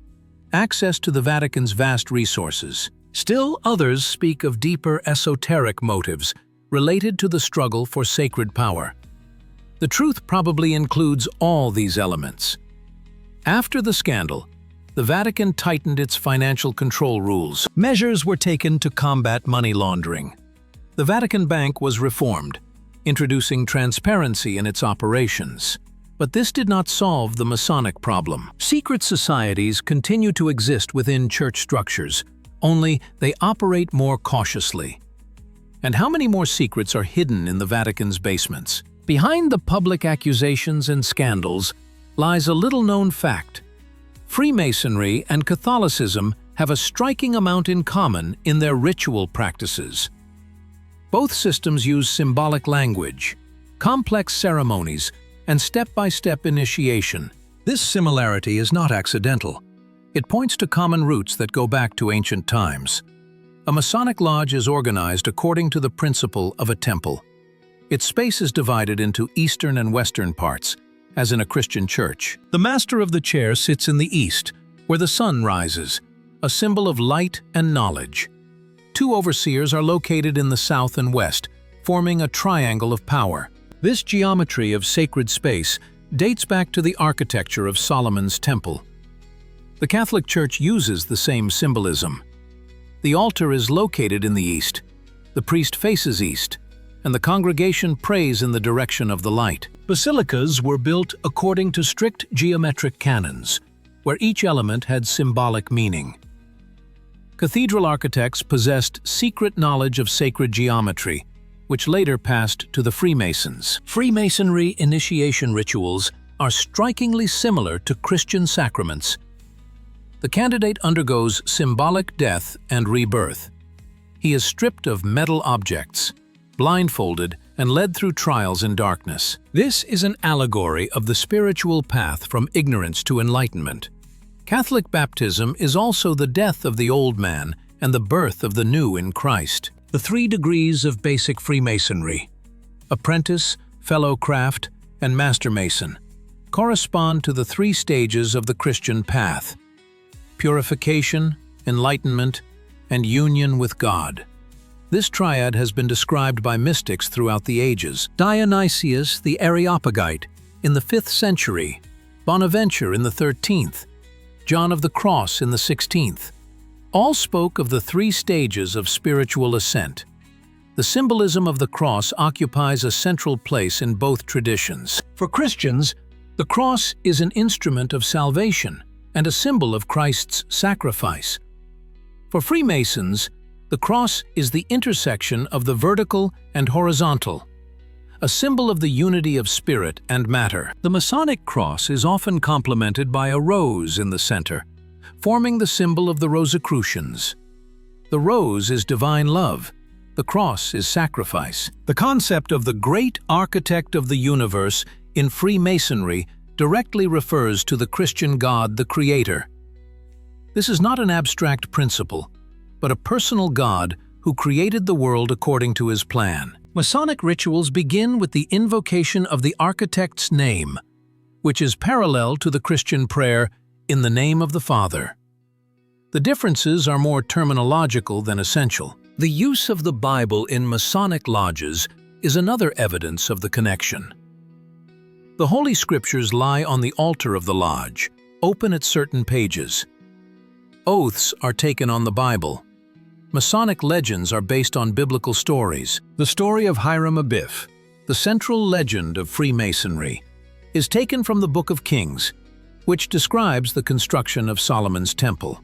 access to the Vatican's vast resources. Still others speak of deeper esoteric motives related to the struggle for sacred power. The truth probably includes all these elements. After the scandal, the Vatican tightened its financial control rules. Measures were taken to combat money laundering. The Vatican Bank was reformed, introducing transparency in its operations. But this did not solve the Masonic problem. Secret societies continue to exist within church structures, only they operate more cautiously. And how many more secrets are hidden in the Vatican's basements? Behind the public accusations and scandals lies a little-known fact. Freemasonry and Catholicism have a striking amount in common in their ritual practices. Both systems use symbolic language, complex ceremonies, and step-by-step initiation. This similarity is not accidental. It points to common roots that go back to ancient times. A Masonic lodge is organized according to the principle of a temple. Its space is divided into eastern and western parts, as in a Christian church. The master of the chair sits in the east, where the sun rises, a symbol of light and knowledge. Two overseers are located in the south and west, forming a triangle of power. This geometry of sacred space dates back to the architecture of Solomon's temple. The Catholic Church uses the same symbolism. The altar is located in the east, the priest faces east, and the congregation prays in the direction of the light. Basilicas were built according to strict geometric canons, where each element had symbolic meaning. Cathedral architects possessed secret knowledge of sacred geometry, which later passed to the Freemasons. Freemasonry initiation rituals are strikingly similar to Christian sacraments. The candidate undergoes symbolic death and rebirth. He is stripped of metal objects, blindfolded, and led through trials in darkness. This is an allegory of the spiritual path from ignorance to enlightenment. Catholic baptism is also the death of the old man and the birth of the new in Christ. The 3 degrees of basic Freemasonry, apprentice, fellow craft, and master mason, correspond to the 3 stages of the Christian path: purification, enlightenment, and union with God. This triad has been described by mystics throughout the ages. Dionysius the Areopagite in the 5th century, Bonaventure in the 13th, John of the Cross in the 16th. All spoke of the 3 stages of spiritual ascent. The symbolism of the cross occupies a central place in both traditions. For Christians, the cross is an instrument of salvation and a symbol of Christ's sacrifice. For Freemasons, the cross is the intersection of the vertical and horizontal, a symbol of the unity of spirit and matter. The Masonic cross is often complemented by a rose in the center, forming the symbol of the Rosicrucians. The rose is divine love, the cross is sacrifice. The concept of the great architect of the universe in Freemasonry directly refers to the Christian God, the Creator. This is not an abstract principle, but a personal God who created the world according to his plan. Masonic rituals begin with the invocation of the architect's name, which is parallel to the Christian prayer, "In the name of the Father." The differences are more terminological than essential. The use of the Bible in Masonic lodges is another evidence of the connection. The Holy Scriptures lie on the altar of the lodge, open at certain pages. Oaths are taken on the Bible. Masonic legends are based on biblical stories. The story of Hiram Abiff, the central legend of Freemasonry, is taken from the Book of Kings, which describes the construction of Solomon's temple.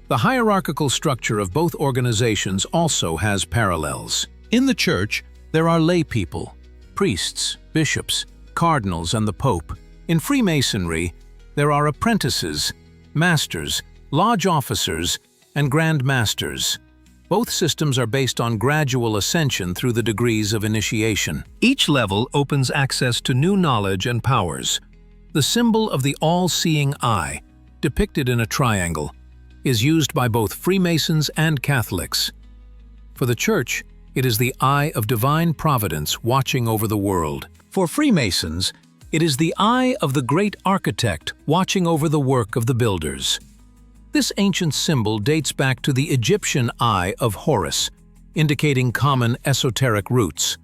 The hierarchical structure of both organizations also has parallels. In the Church, there are lay people, priests, bishops, cardinals, and the Pope. In Freemasonry, there are apprentices, masters, lodge officers, and Grand Masters. Both systems are based on gradual ascension through the degrees of initiation. Each level opens access to new knowledge and powers. The symbol of the all-seeing eye, depicted in a triangle, is used by both Freemasons and Catholics. For the Church, it is the eye of divine providence watching over the world. For Freemasons, it is the eye of the great architect watching over the work of the builders. This ancient symbol dates back to the Egyptian eye of Horus, indicating common esoteric roots.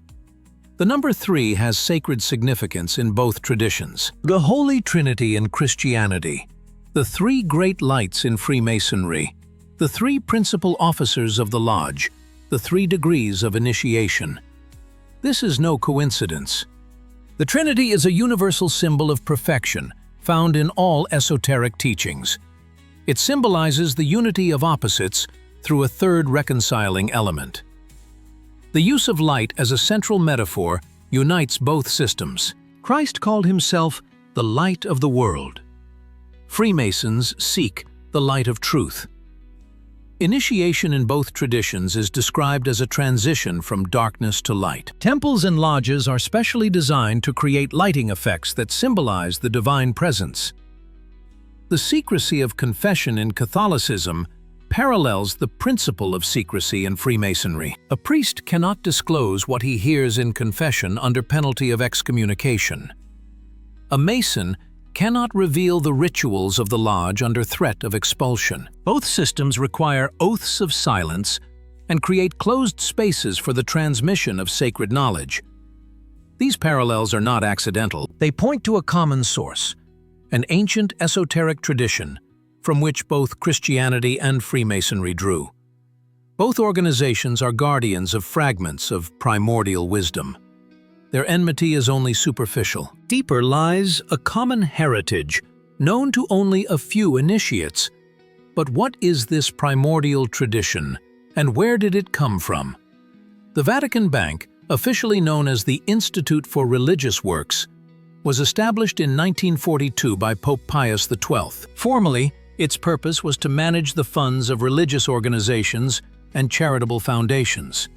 The number 3 has sacred significance in both traditions. The Holy Trinity in Christianity, the 3 great lights in Freemasonry, the 3 principal officers of the lodge, the 3 degrees of initiation. This is no coincidence. The Trinity is a universal symbol of perfection, found in all esoteric teachings. It symbolizes the unity of opposites through a 3rd reconciling element. The use of light as a central metaphor unites both systems. Christ called himself the light of the world. Freemasons seek the light of truth. Initiation in both traditions is described as a transition from darkness to light. Temples and lodges are specially designed to create lighting effects that symbolize the divine presence. The secrecy of confession in Catholicism parallels the principle of secrecy in Freemasonry. A priest cannot disclose what he hears in confession under penalty of excommunication. A Mason cannot reveal the rituals of the lodge under threat of expulsion. Both systems require oaths of silence and create closed spaces for the transmission of sacred knowledge. These parallels are not accidental. They point to a common source, an ancient esoteric tradition from which both Christianity and Freemasonry drew. Both organizations are guardians of fragments of primordial wisdom. Their enmity is only superficial. Deeper lies a common heritage, known to only a few initiates. But what is this primordial tradition, and where did it come from? The Vatican Bank, officially known as the Institute for Religious Works, was established in 1942 by Pope Pius XII. Formally, its purpose was to manage the funds of religious organizations and charitable foundations.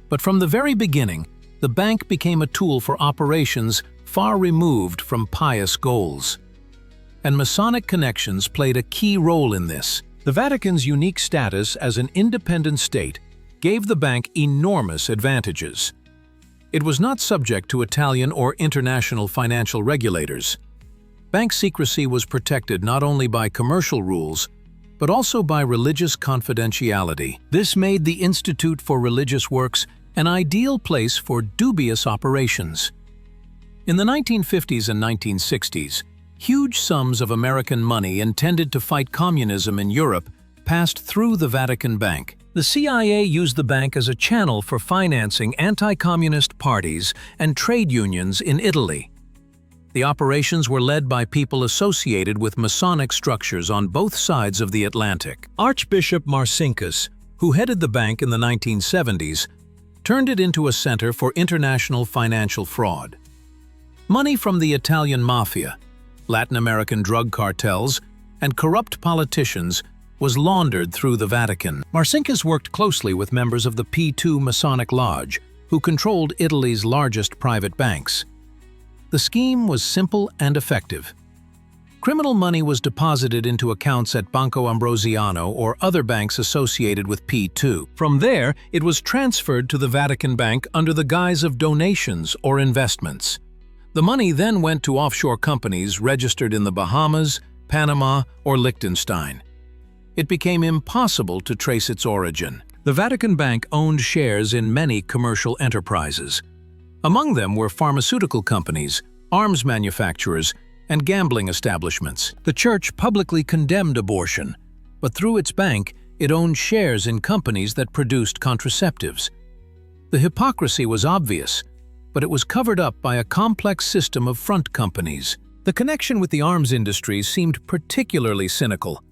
But from the very beginning, the bank became a tool for operations far removed from pious goals. And Masonic connections played a key role in this. The Vatican's unique status as an independent state gave the bank enormous advantages. It was not subject to Italian or international financial regulators. Bank secrecy was protected not only by commercial rules, but also by religious confidentiality. This made the Institute for Religious Works an ideal place for dubious operations. In the 1950s and 1960s, huge sums of American money intended to fight communism in Europe passed through the Vatican Bank. The CIA used the bank as a channel for financing anti-communist parties and trade unions in Italy. The operations were led by people associated with Masonic structures on both sides of the Atlantic. Archbishop Marcinkus, who headed the bank in the 1970s, turned it into a center for international financial fraud. Money from the Italian mafia, Latin American drug cartels, and corrupt politicians was laundered through the Vatican. Marcinkus worked closely with members of the P2 Masonic Lodge, who controlled Italy's largest private banks. The scheme was simple and effective. Criminal money was deposited into accounts at Banco Ambrosiano or other banks associated with P2. From there, it was transferred to the Vatican Bank under the guise of donations or investments. The money then went to offshore companies registered in the Bahamas, Panama, or Liechtenstein. It became impossible to trace its origin. The Vatican Bank owned shares in many commercial enterprises. Among them were pharmaceutical companies, arms manufacturers, and gambling establishments. The Church publicly condemned abortion, but through its bank, it owned shares in companies that produced contraceptives. The hypocrisy was obvious, but it was covered up by a complex system of front companies. The connection with the arms industry seemed particularly cynical.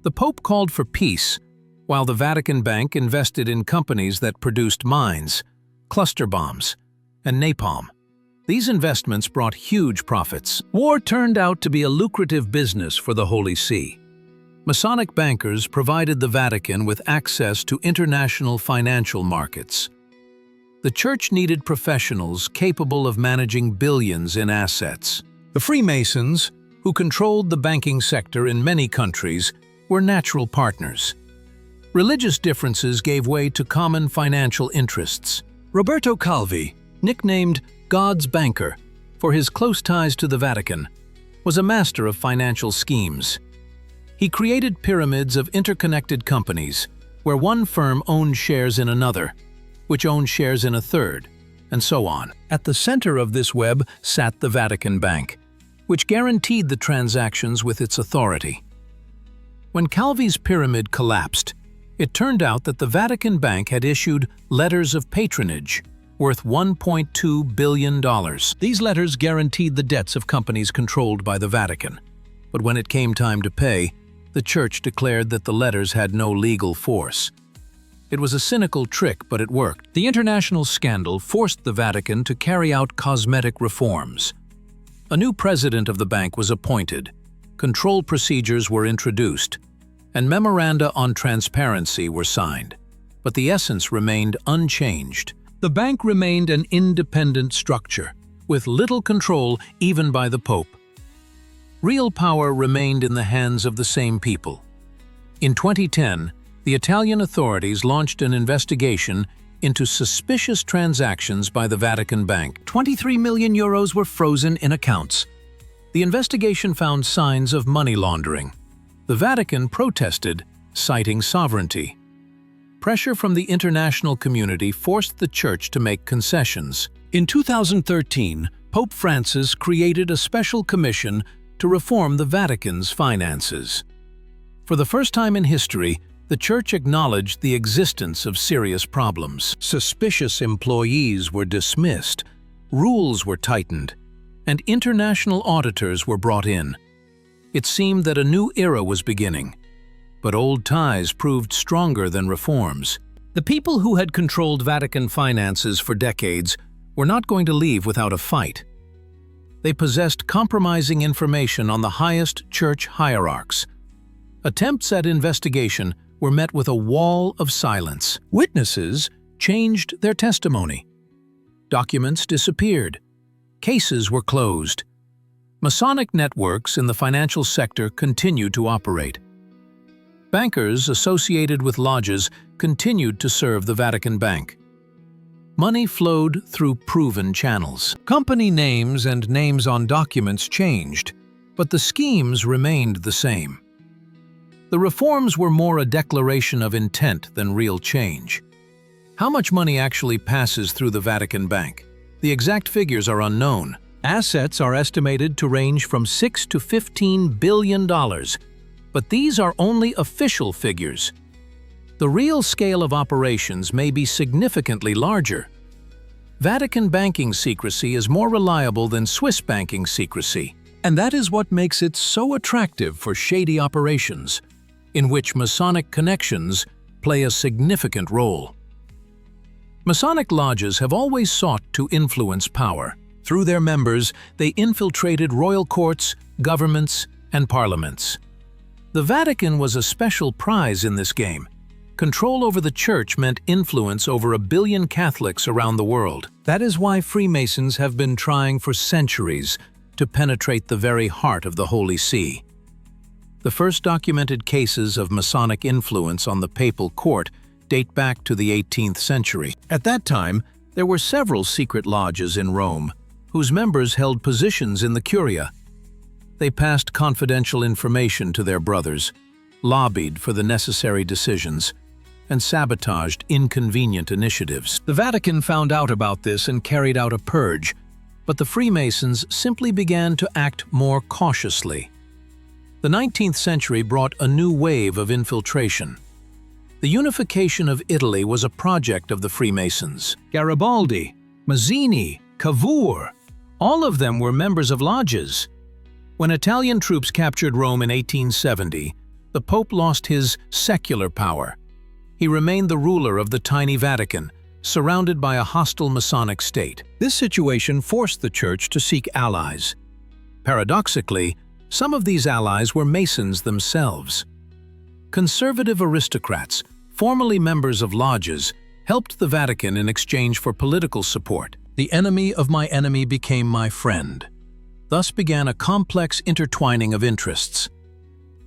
The Pope called for peace, while the Vatican Bank invested in companies that produced mines, cluster bombs, and napalm. These investments brought huge profits. War turned out to be a lucrative business for the Holy See. Masonic bankers provided the Vatican with access to international financial markets. The Church needed professionals capable of managing billions in assets. The Freemasons, who controlled the banking sector in many countries, were natural partners. Religious differences gave way to common financial interests. Roberto Calvi, nicknamed God's Banker for his close ties to the Vatican, was a master of financial schemes. He created pyramids of interconnected companies, where one firm owned shares in another, which owned shares in a third, and so on. At the center of this web sat the Vatican Bank, which guaranteed the transactions with its authority. When Calvi's pyramid collapsed, it turned out that the Vatican Bank had issued letters of patronage worth $1.2 billion. These letters guaranteed the debts of companies controlled by the Vatican. But when it came time to pay, the Church declared that the letters had no legal force. It was a cynical trick, but it worked. The international scandal forced the Vatican to carry out cosmetic reforms. A new president of the bank was appointed, control procedures were introduced, and memoranda on transparency were signed, but the essence remained unchanged. The bank remained an independent structure, with little control even by the Pope. Real power remained in the hands of the same people. In 2010, the Italian authorities launched an investigation into suspicious transactions by the Vatican Bank. 23 million euros were frozen in accounts. The investigation found signs of money laundering. The Vatican protested, citing sovereignty. Pressure from the international community forced the Church to make concessions. In 2013, Pope Francis created a special commission to reform the Vatican's finances. For the first time in history, the Church acknowledged the existence of serious problems. Suspicious employees were dismissed, rules were tightened, and international auditors were brought in. It seemed that a new era was beginning, but old ties proved stronger than reforms. The people who had controlled Vatican finances for decades were not going to leave without a fight. They possessed compromising information on the highest church hierarchs. Attempts at investigation were met with a wall of silence. Witnesses changed their testimony. Documents disappeared. Cases were closed. Masonic networks in the financial sector continued to operate. Bankers associated with lodges continued to serve the Vatican Bank. Money flowed through proven channels. Company names and names on documents changed, but the schemes remained the same. The reforms were more a declaration of intent than real change. How much money actually passes through the Vatican Bank? The exact figures are unknown. Assets are estimated to range from $6 to $15 billion, but these are only official figures. The real scale of operations may be significantly larger. Vatican banking secrecy is more reliable than Swiss banking secrecy, and that is what makes it so attractive for shady operations, in which Masonic connections play a significant role. Masonic lodges have always sought to influence power. Through their members, they infiltrated royal courts, governments, and parliaments. The Vatican was a special prize in this game. Control over the Church meant influence over 1 billion Catholics around the world. That is why Freemasons have been trying for centuries to penetrate the very heart of the Holy See. The first documented cases of Masonic influence on the papal court date back to the 18th century. At that time, there were several secret lodges in Rome, whose members held positions in the Curia. They passed confidential information to their brothers, lobbied for the necessary decisions, and sabotaged inconvenient initiatives. The Vatican found out about this and carried out a purge, but the Freemasons simply began to act more cautiously. The 19th century brought a new wave of infiltration. The unification of Italy was a project of the Freemasons. Garibaldi, Mazzini, Cavour, all of them were members of lodges. When Italian troops captured Rome in 1870, the Pope lost his secular power. He remained the ruler of the tiny Vatican, surrounded by a hostile Masonic state. This situation forced the Church to seek allies. Paradoxically, some of these allies were Masons themselves. Conservative aristocrats, formerly members of lodges, helped the Vatican in exchange for political support. The enemy of my enemy became my friend. Thus began a complex intertwining of interests.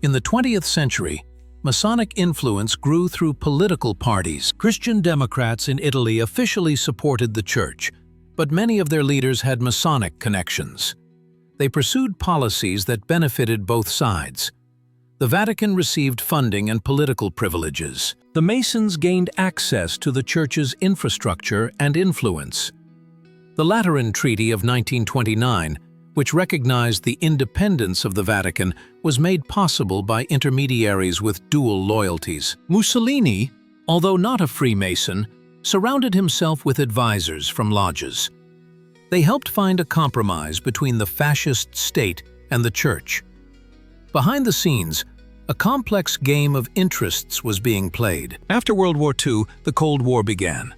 In the 20th century, Masonic influence grew through political parties. Christian Democrats in Italy officially supported the Church, but many of their leaders had Masonic connections. They pursued policies that benefited both sides. The Vatican received funding and political privileges. The Masons gained access to the Church's infrastructure and influence. The Lateran Treaty of 1929, which recognized the independence of the Vatican, was made possible by intermediaries with dual loyalties. Mussolini, although not a Freemason, surrounded himself with advisors from lodges. They helped find a compromise between the fascist state and the Church. Behind the scenes, a complex game of interests was being played. After World War II, the Cold War began.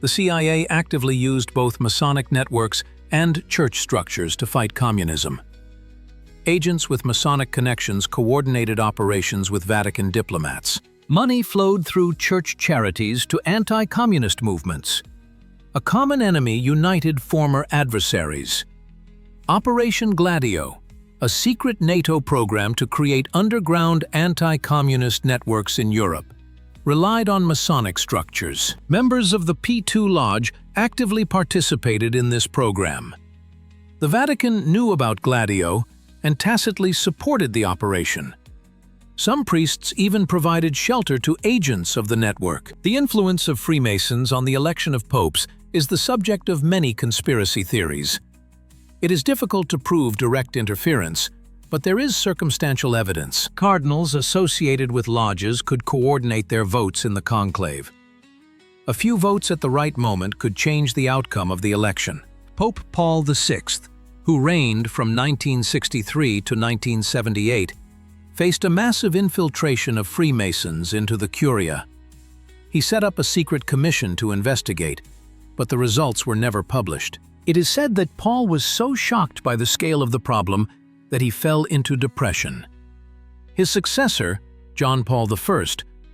The CIA actively used both Masonic networks and church structures to fight communism. agents with Masonic connections coordinated operations with Vatican diplomats. Money flowed through church charities to anti-communist movements. A common enemy united former adversaries. Operation Gladio, a secret NATO program to create underground anti-communist networks in Europe, relied on Masonic structures. Members of the P2 Lodge actively participated in this program. The Vatican knew about Gladio and tacitly supported the operation. Some priests even provided shelter to agents of the network. The influence of Freemasons on the election of popes is the subject of many conspiracy theories. It is difficult to prove direct interference, but there is circumstantial evidence. Cardinals associated with lodges could coordinate their votes in the conclave. A few votes at the right moment could change the outcome of the election. Pope Paul VI, who reigned from 1963 to 1978, faced a massive infiltration of Freemasons into the Curia. He set up a secret commission to investigate, but the results were never published. It is said that Paul was so shocked by the scale of the problem that he fell into depression. His successor, John Paul I,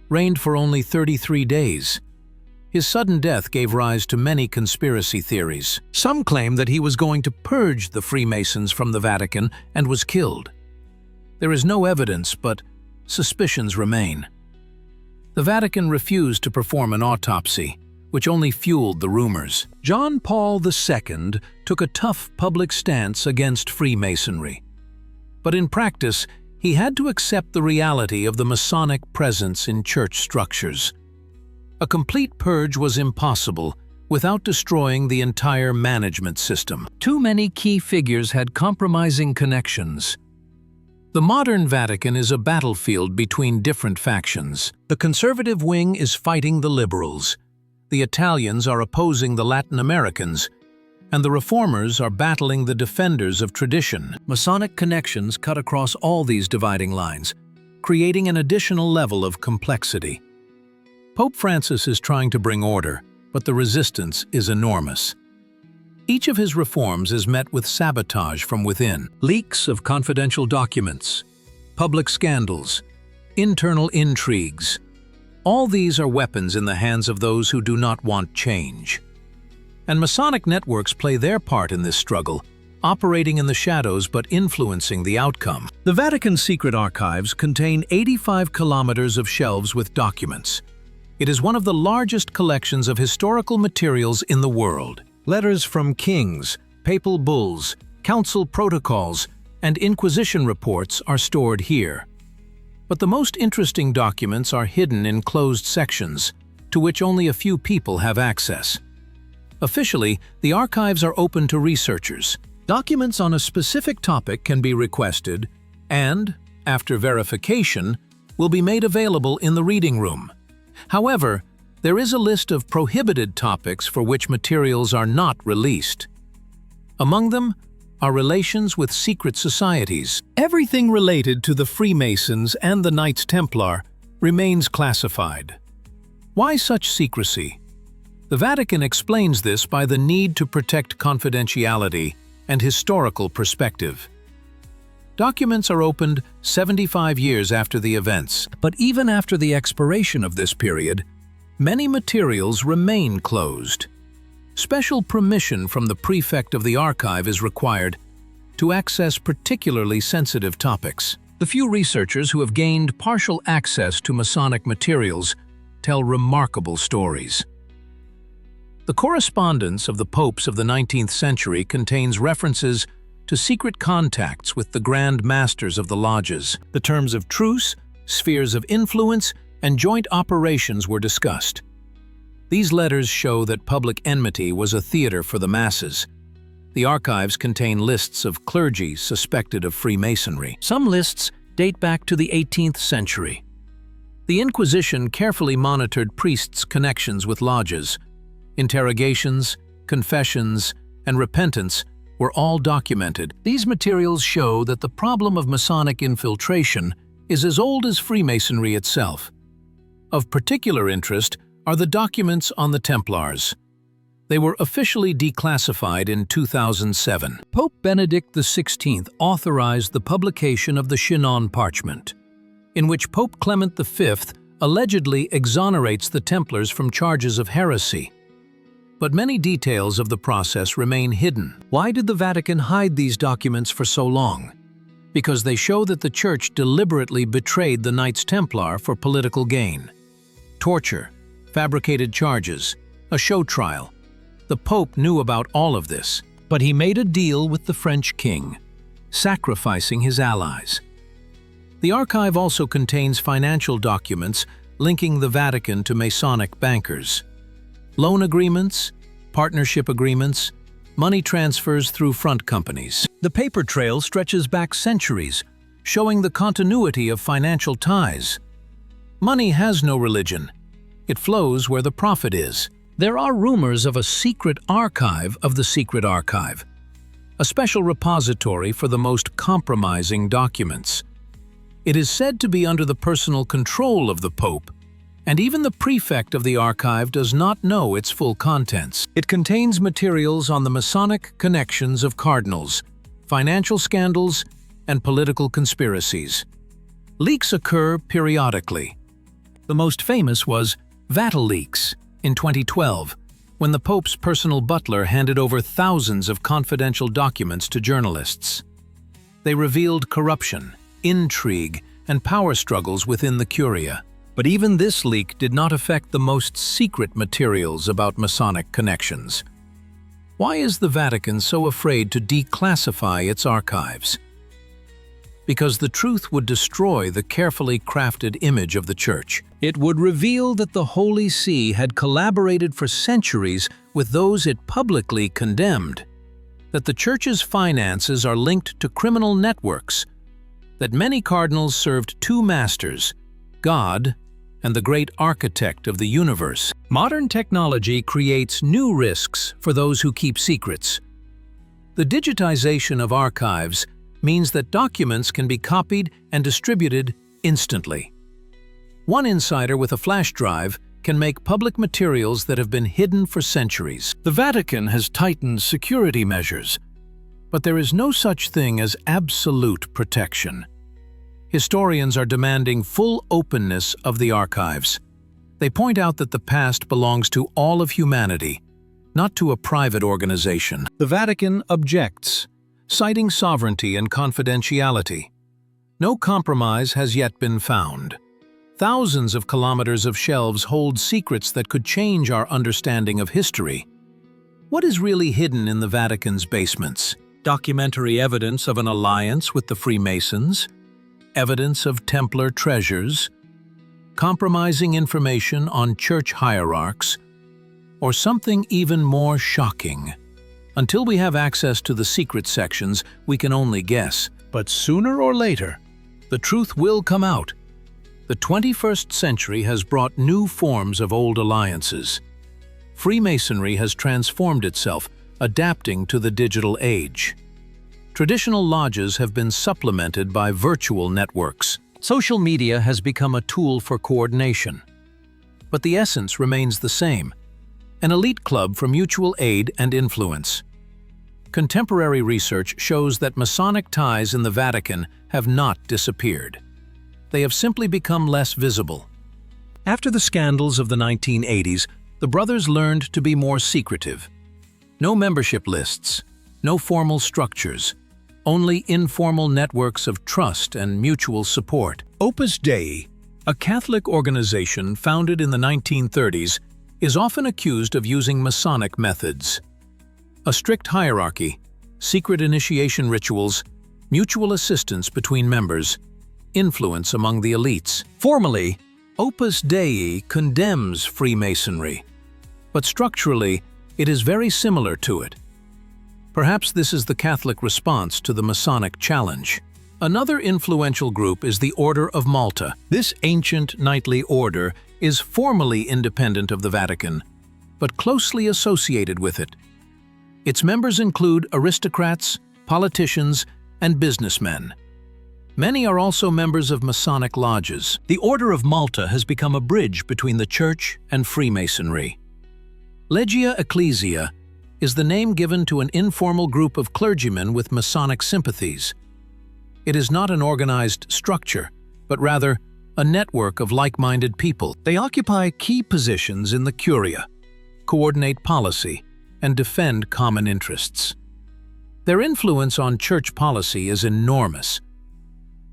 reigned for only 33 days. His sudden death gave rise to many conspiracy theories. Some claim that he was going to purge the Freemasons from the Vatican and was killed. There is no evidence, but suspicions remain. The Vatican refused to perform an autopsy, which only fueled the rumors. John Paul II took a tough public stance against Freemasonry. But in practice, he had to accept the reality of the Masonic presence in church structures. A complete purge was impossible without destroying the entire management system. Too many key figures had compromising connections. The modern Vatican is a battlefield between different factions. The conservative wing is fighting the liberals. The Italians are opposing the Latin Americans, and the reformers are battling the defenders of tradition. Masonic connections cut across all these dividing lines, creating an additional level of complexity. Pope Francis is trying to bring order, but the resistance is enormous. Each of his reforms is met with sabotage from within. Leaks of confidential documents, public scandals, internal intrigues. All these are weapons in the hands of those who do not want change. And Masonic networks play their part in this struggle, operating in the shadows but influencing the outcome. The Vatican's secret archives contain 85 kilometers of shelves with documents. It is one of the largest collections of historical materials in the world. Letters from kings, papal bulls, council protocols, and Inquisition reports are stored here. But the most interesting documents are hidden in closed sections, to which only a few people have access. Officially, the archives are open to researchers. Documents on a specific topic can be requested and, after verification, will be made available in the reading room. However, there is a list of prohibited topics for which materials are not released. Among them are relations with secret societies. Everything related to the Freemasons and the Knights Templar remains classified. Why such secrecy? The Vatican explains this by the need to protect confidentiality and historical perspective. Documents are opened 75 years after the events, but even after the expiration of this period, many materials remain closed. Special permission from the prefect of the archive is required to access particularly sensitive topics. The few researchers who have gained partial access to Masonic materials tell remarkable stories. The correspondence of the popes of the 19th century contains references to secret contacts with the Grand Masters of the lodges. The terms of truce, spheres of influence, and joint operations were discussed. These letters show that public enmity was a theater for the masses. The archives contain lists of clergy suspected of Freemasonry. Some lists date back to the 18th century. The Inquisition carefully monitored priests' connections with lodges. Interrogations, confessions, and repentance were all documented. These materials show that the problem of Masonic infiltration is as old as Freemasonry itself. Of particular interest are the documents on the Templars. They were officially declassified in 2007. Pope Benedict XVI authorized the publication of the Chinon Parchment, in which Pope Clement V allegedly exonerates the Templars from charges of heresy. But many details of the process remain hidden. Why did the Vatican hide these documents for so long? Because they show that the Church deliberately betrayed the Knights Templar for political gain. Torture, fabricated charges, a show trial. The Pope knew about all of this, but he made a deal with the French king, sacrificing his allies. The archive also contains financial documents linking the Vatican to Masonic bankers. Loan agreements, partnership agreements, money transfers through front companies. The paper trail stretches back centuries, showing the continuity of financial ties. Money has no religion. It flows where the profit is. There are rumors of a secret archive of the secret archive, a special repository for the most compromising documents. It is said to be under the personal control of the Pope, and even the prefect of the archive does not know its full contents. It contains materials on the Masonic connections of cardinals, financial scandals, and political conspiracies. Leaks occur periodically. The most famous was VatiLeaks in 2012, when the Pope's personal butler handed over thousands of confidential documents to journalists. They revealed corruption, intrigue, and power struggles within the Curia. But even this leak did not affect the most secret materials about Masonic connections. Why is the Vatican so afraid to declassify its archives? Because the truth would destroy the carefully crafted image of the Church. It would reveal that the Holy See had collaborated for centuries with those it publicly condemned, that the Church's finances are linked to criminal networks, that many cardinals served two masters, God and the great architect of the universe. Modern technology creates new risks for those who keep secrets. The digitization of archives means that documents can be copied and distributed instantly. One insider with a flash drive can make public materials that have been hidden for centuries. The Vatican has tightened security measures, but there is no such thing as absolute protection. Historians are demanding full openness of the archives. They point out that the past belongs to all of humanity, not to a private organization. The Vatican objects, citing sovereignty and confidentiality. No compromise has yet been found. Thousands of kilometers of shelves hold secrets that could change our understanding of history. What is really hidden in the Vatican's basements? Documentary evidence of an alliance with the Freemasons, evidence of Templar treasures, compromising information on church hierarchs, or something even more shocking. Until we have access to the secret sections, we can only guess. But sooner or later, the truth will come out. The 21st century has brought new forms of old alliances. Freemasonry has transformed itself, adapting to the digital age. Traditional lodges have been supplemented by virtual networks. Social media has become a tool for coordination. But the essence remains the same: an elite club for mutual aid and influence. Contemporary research shows that Masonic ties in the Vatican have not disappeared. They have simply become less visible. After the scandals of the 1980s, the brothers learned to be more secretive. No membership lists, no formal structures, only informal networks of trust and mutual support. Opus Dei, a Catholic organization founded in the 1930s, is often accused of using Masonic methods. A strict hierarchy, secret initiation rituals, mutual assistance between members, influence among the elites. Formally, Opus Dei condemns Freemasonry, but structurally, it is very similar to it. Perhaps this is the Catholic response to the Masonic challenge. Another influential group is the Order of Malta. This ancient knightly order is formally independent of the Vatican, but closely associated with it. Its members include aristocrats, politicians, and businessmen. Many are also members of Masonic lodges. The Order of Malta has become a bridge between the Church and Freemasonry. Legia Ecclesia is the name given to an informal group of clergymen with Masonic sympathies. It is not an organized structure, but rather a network of like-minded people. They occupy key positions in the Curia, coordinate policy, and defend common interests. Their influence on church policy is enormous.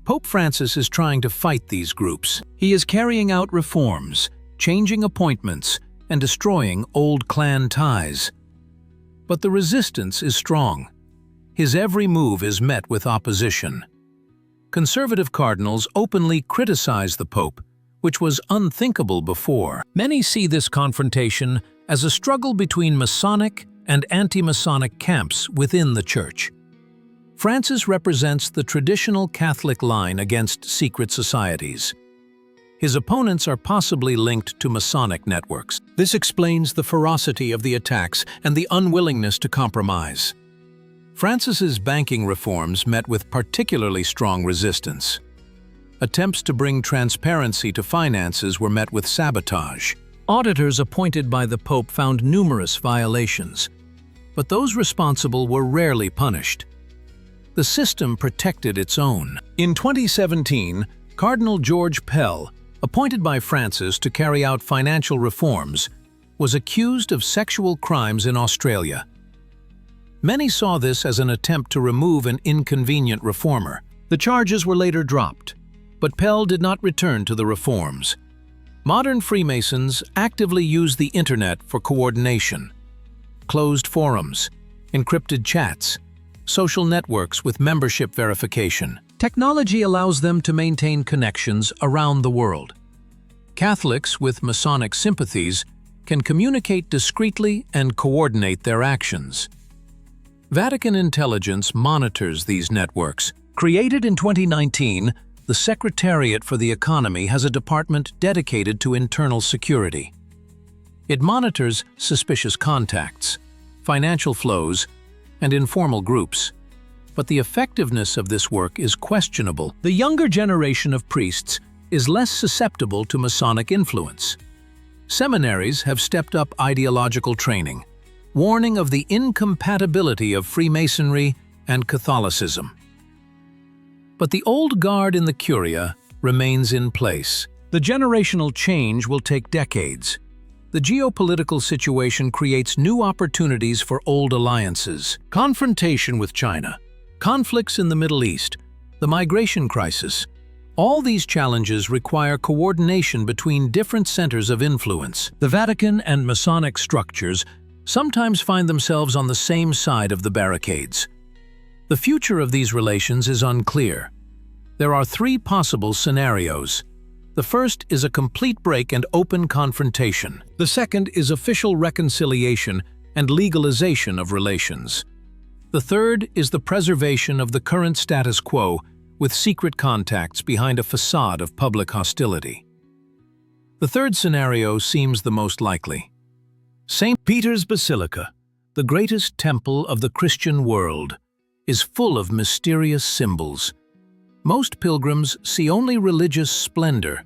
Pope Francis is trying to fight these groups. He is carrying out reforms, changing appointments, and destroying old clan ties. But the resistance is strong. His every move is met with opposition. Conservative cardinals openly criticize the Pope, which was unthinkable before. Many see this confrontation as a struggle between Masonic and anti-Masonic camps within the Church. Francis represents the traditional Catholic line against secret societies. His opponents are possibly linked to Masonic networks. This explains the ferocity of the attacks and the unwillingness to compromise. Francis's banking reforms met with particularly strong resistance. Attempts to bring transparency to finances were met with sabotage. Auditors appointed by the Pope found numerous violations, but those responsible were rarely punished. The system protected its own. In 2017, Cardinal George Pell, appointed by Francis to carry out financial reforms, was accused of sexual crimes in Australia. Many saw this as an attempt to remove an inconvenient reformer. The charges were later dropped, but Pell did not return to the reforms. Modern Freemasons actively use the internet for coordination. Closed forums, encrypted chats, social networks with membership verification. Technology allows them to maintain connections around the world. Catholics with Masonic sympathies can communicate discreetly and coordinate their actions. Vatican intelligence monitors these networks. Created in 2019, the Secretariat for the Economy has a department dedicated to internal security. It monitors suspicious contacts, financial flows, and informal groups. But the effectiveness of this work is questionable. The younger generation of priests is less susceptible to Masonic influence. Seminaries have stepped up ideological training, warning of the incompatibility of Freemasonry and Catholicism. But the old guard in the Curia remains in place. The generational change will take decades. The geopolitical situation creates new opportunities for old alliances. Confrontation with China, conflicts in the Middle East, the migration crisis. All these challenges require coordination between different centers of influence. The Vatican and Masonic structures sometimes find themselves on the same side of the barricades. The future of these relations is unclear. There are three possible scenarios. The first is a complete break and open confrontation. The second is official reconciliation and legalization of relations. The third is the preservation of the current status quo with secret contacts behind a facade of public hostility. The third scenario seems the most likely. St. Peter's Basilica, the greatest temple of the Christian world, is full of mysterious symbols. Most pilgrims see only religious splendor,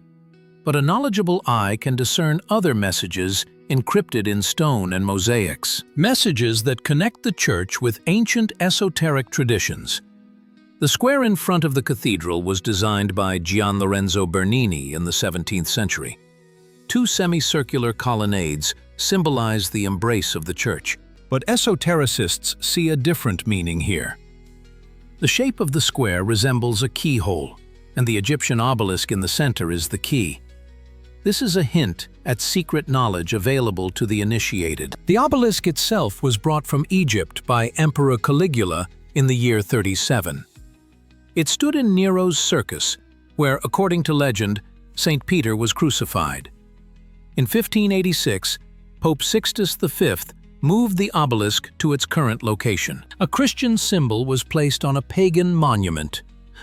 but a knowledgeable eye can discern other messages encrypted in stone and mosaics. Messages that connect the church with ancient esoteric traditions. The square in front of the cathedral was designed by Gian Lorenzo Bernini in the 17th century. Two semicircular colonnades symbolize the embrace of the church, but esotericists see a different meaning here. The shape of the square resembles a keyhole, and the Egyptian obelisk in the center is the key. This is a hint at secret knowledge available to the initiated. The obelisk itself was brought from Egypt by Emperor Caligula in the year 37. It stood in Nero's circus, where, according to legend, St. Peter was crucified. In 1586, Pope Sixtus V moved the obelisk to its current location. A Christian symbol was placed on a pagan monument.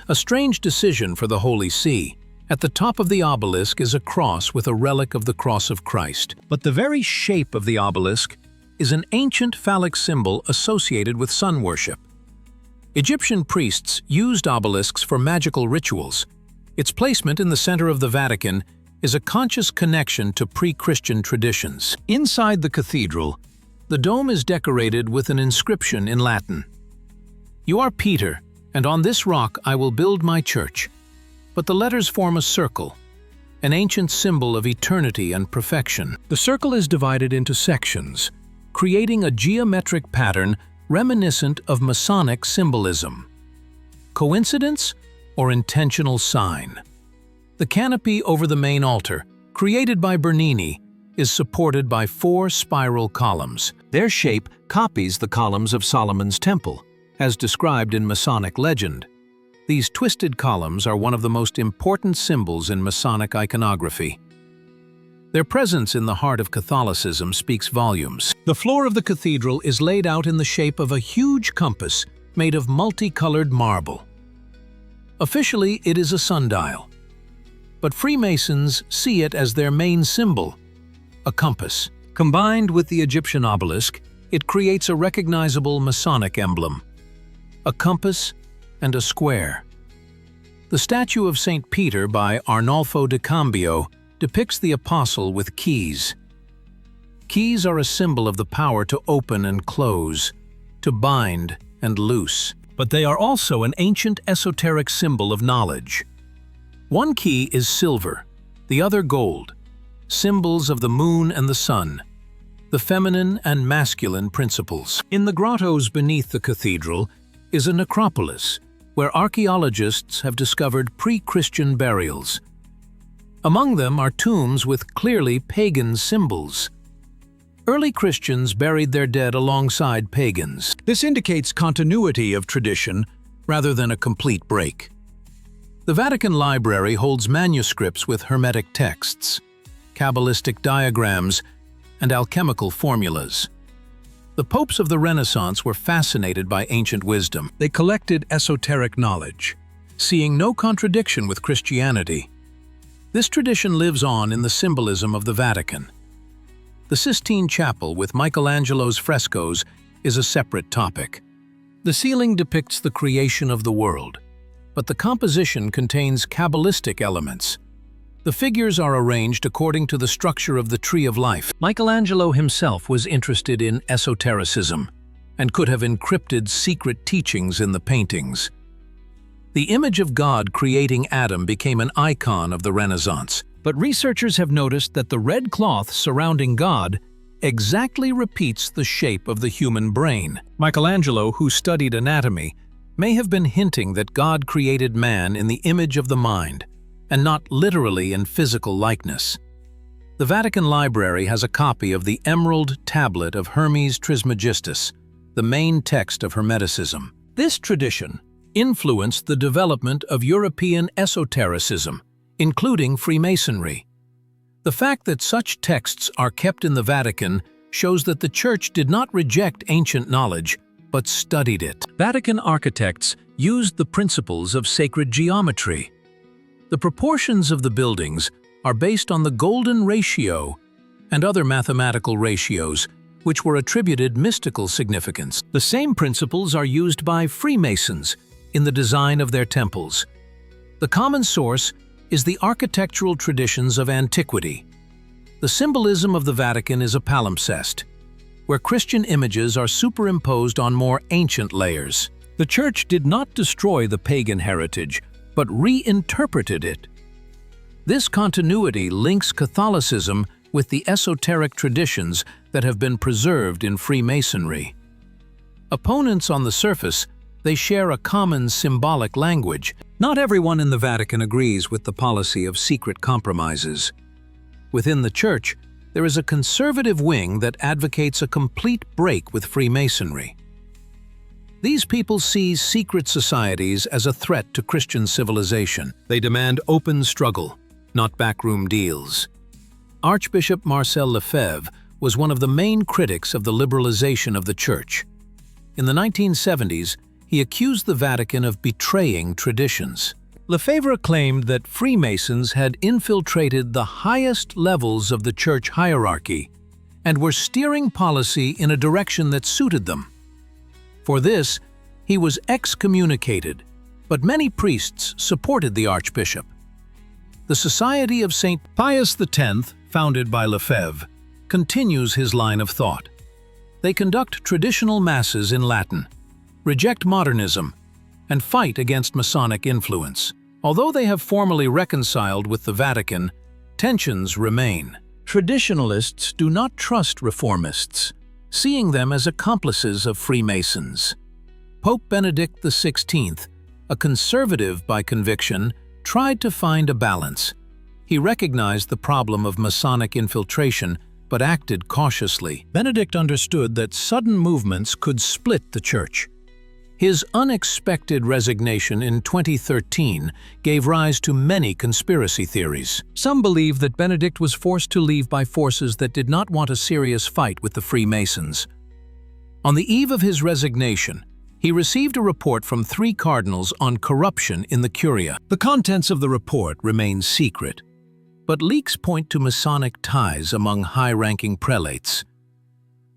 A strange decision for the Holy See. At the top of the obelisk is a cross with a relic of the cross of Christ. But the very shape of the obelisk is an ancient phallic symbol associated with sun worship. Egyptian priests used obelisks for magical rituals. Its placement in the center of the Vatican is a conscious connection to pre-Christian traditions. Inside the cathedral, the dome is decorated with an inscription in Latin. "You are Peter, and on this rock I will build my church." But the letters form a circle, an ancient symbol of eternity and perfection. The circle is divided into sections, creating a geometric pattern reminiscent of Masonic symbolism. Coincidence or intentional sign? The canopy over the main altar, created by Bernini, is supported by 4 spiral columns. Their shape copies the columns of Solomon's Temple, as described in Masonic legend. These twisted columns are one of the most important symbols in Masonic iconography. Their presence in the heart of Catholicism speaks volumes. The floor of the cathedral is laid out in the shape of a huge compass made of multicolored marble. Officially, it is a sundial, but Freemasons see it as their main symbol, a compass. Combined with the Egyptian obelisk, it creates a recognizable Masonic emblem, a compass and a square. The statue of St. Peter by Arnolfo de Cambio depicts the apostle with keys. Keys are a symbol of the power to open and close, to bind and loose. But they are also an ancient esoteric symbol of knowledge. One key is silver, the other gold, symbols of the moon and the sun, the feminine and masculine principles. In the grottos beneath the cathedral is a necropolis, where archaeologists have discovered pre-Christian burials. Among them are tombs with clearly pagan symbols. Early Christians buried their dead alongside pagans. This indicates continuity of tradition rather than a complete break. The Vatican Library holds manuscripts with Hermetic texts, Kabbalistic diagrams, and alchemical formulas. The popes of the Renaissance were fascinated by ancient wisdom. They collected esoteric knowledge, seeing no contradiction with Christianity. This tradition lives on in the symbolism of the Vatican. The Sistine Chapel with Michelangelo's frescoes is a separate topic. The ceiling depicts the creation of the world, but the composition contains Kabbalistic elements. The figures are arranged according to the structure of the Tree of Life. Michelangelo himself was interested in esotericism and could have encrypted secret teachings in the paintings. The image of God creating Adam became an icon of the Renaissance, but researchers have noticed that the red cloth surrounding God exactly repeats the shape of the human brain. Michelangelo, who studied anatomy, may have been hinting that God created man in the image of the mind, and not literally in physical likeness. The Vatican Library has a copy of the Emerald Tablet of Hermes Trismegistus, the main text of Hermeticism. This tradition influenced the development of European esotericism, including Freemasonry. The fact that such texts are kept in the Vatican shows that the Church did not reject ancient knowledge, but studied it. Vatican architects used the principles of sacred geometry. The proportions of the buildings are based on the golden ratio and other mathematical ratios, which were attributed mystical significance. The same principles are used by Freemasons in the design of their temples. The common source is the architectural traditions of antiquity. The symbolism of the Vatican is a palimpsest, where Christian images are superimposed on more ancient layers. The Church did not destroy the pagan heritage, but reinterpreted it. This continuity links Catholicism with the esoteric traditions that have been preserved in Freemasonry. Opponents on the surface, they share a common symbolic language. Not everyone in the Vatican agrees with the policy of secret compromises. Within the Church, there is a conservative wing that advocates a complete break with Freemasonry. These people see secret societies as a threat to Christian civilization. They demand open struggle, not backroom deals. Archbishop Marcel Lefebvre was one of the main critics of the liberalization of the Church. In the 1970s, he accused the Vatican of betraying traditions. Lefebvre claimed that Freemasons had infiltrated the highest levels of the Church hierarchy and were steering policy in a direction that suited them. For this, he was excommunicated, but many priests supported the archbishop. The Society of St. Pius X, founded by Lefebvre, continues his line of thought. They conduct traditional masses in Latin, reject modernism, and fight against Masonic influence. Although they have formally reconciled with the Vatican, tensions remain. Traditionalists do not trust reformists, seeing them as accomplices of Freemasons. Pope Benedict XVI, a conservative by conviction, tried to find a balance. He recognized the problem of Masonic infiltration, but acted cautiously. Benedict understood that sudden movements could split the Church. His unexpected resignation in 2013 gave rise to many conspiracy theories. Some believe that Benedict was forced to leave by forces that did not want a serious fight with the Freemasons. On the eve of his resignation, he received a report from 3 cardinals on corruption in the Curia. The contents of the report remain secret, but leaks point to Masonic ties among high-ranking prelates.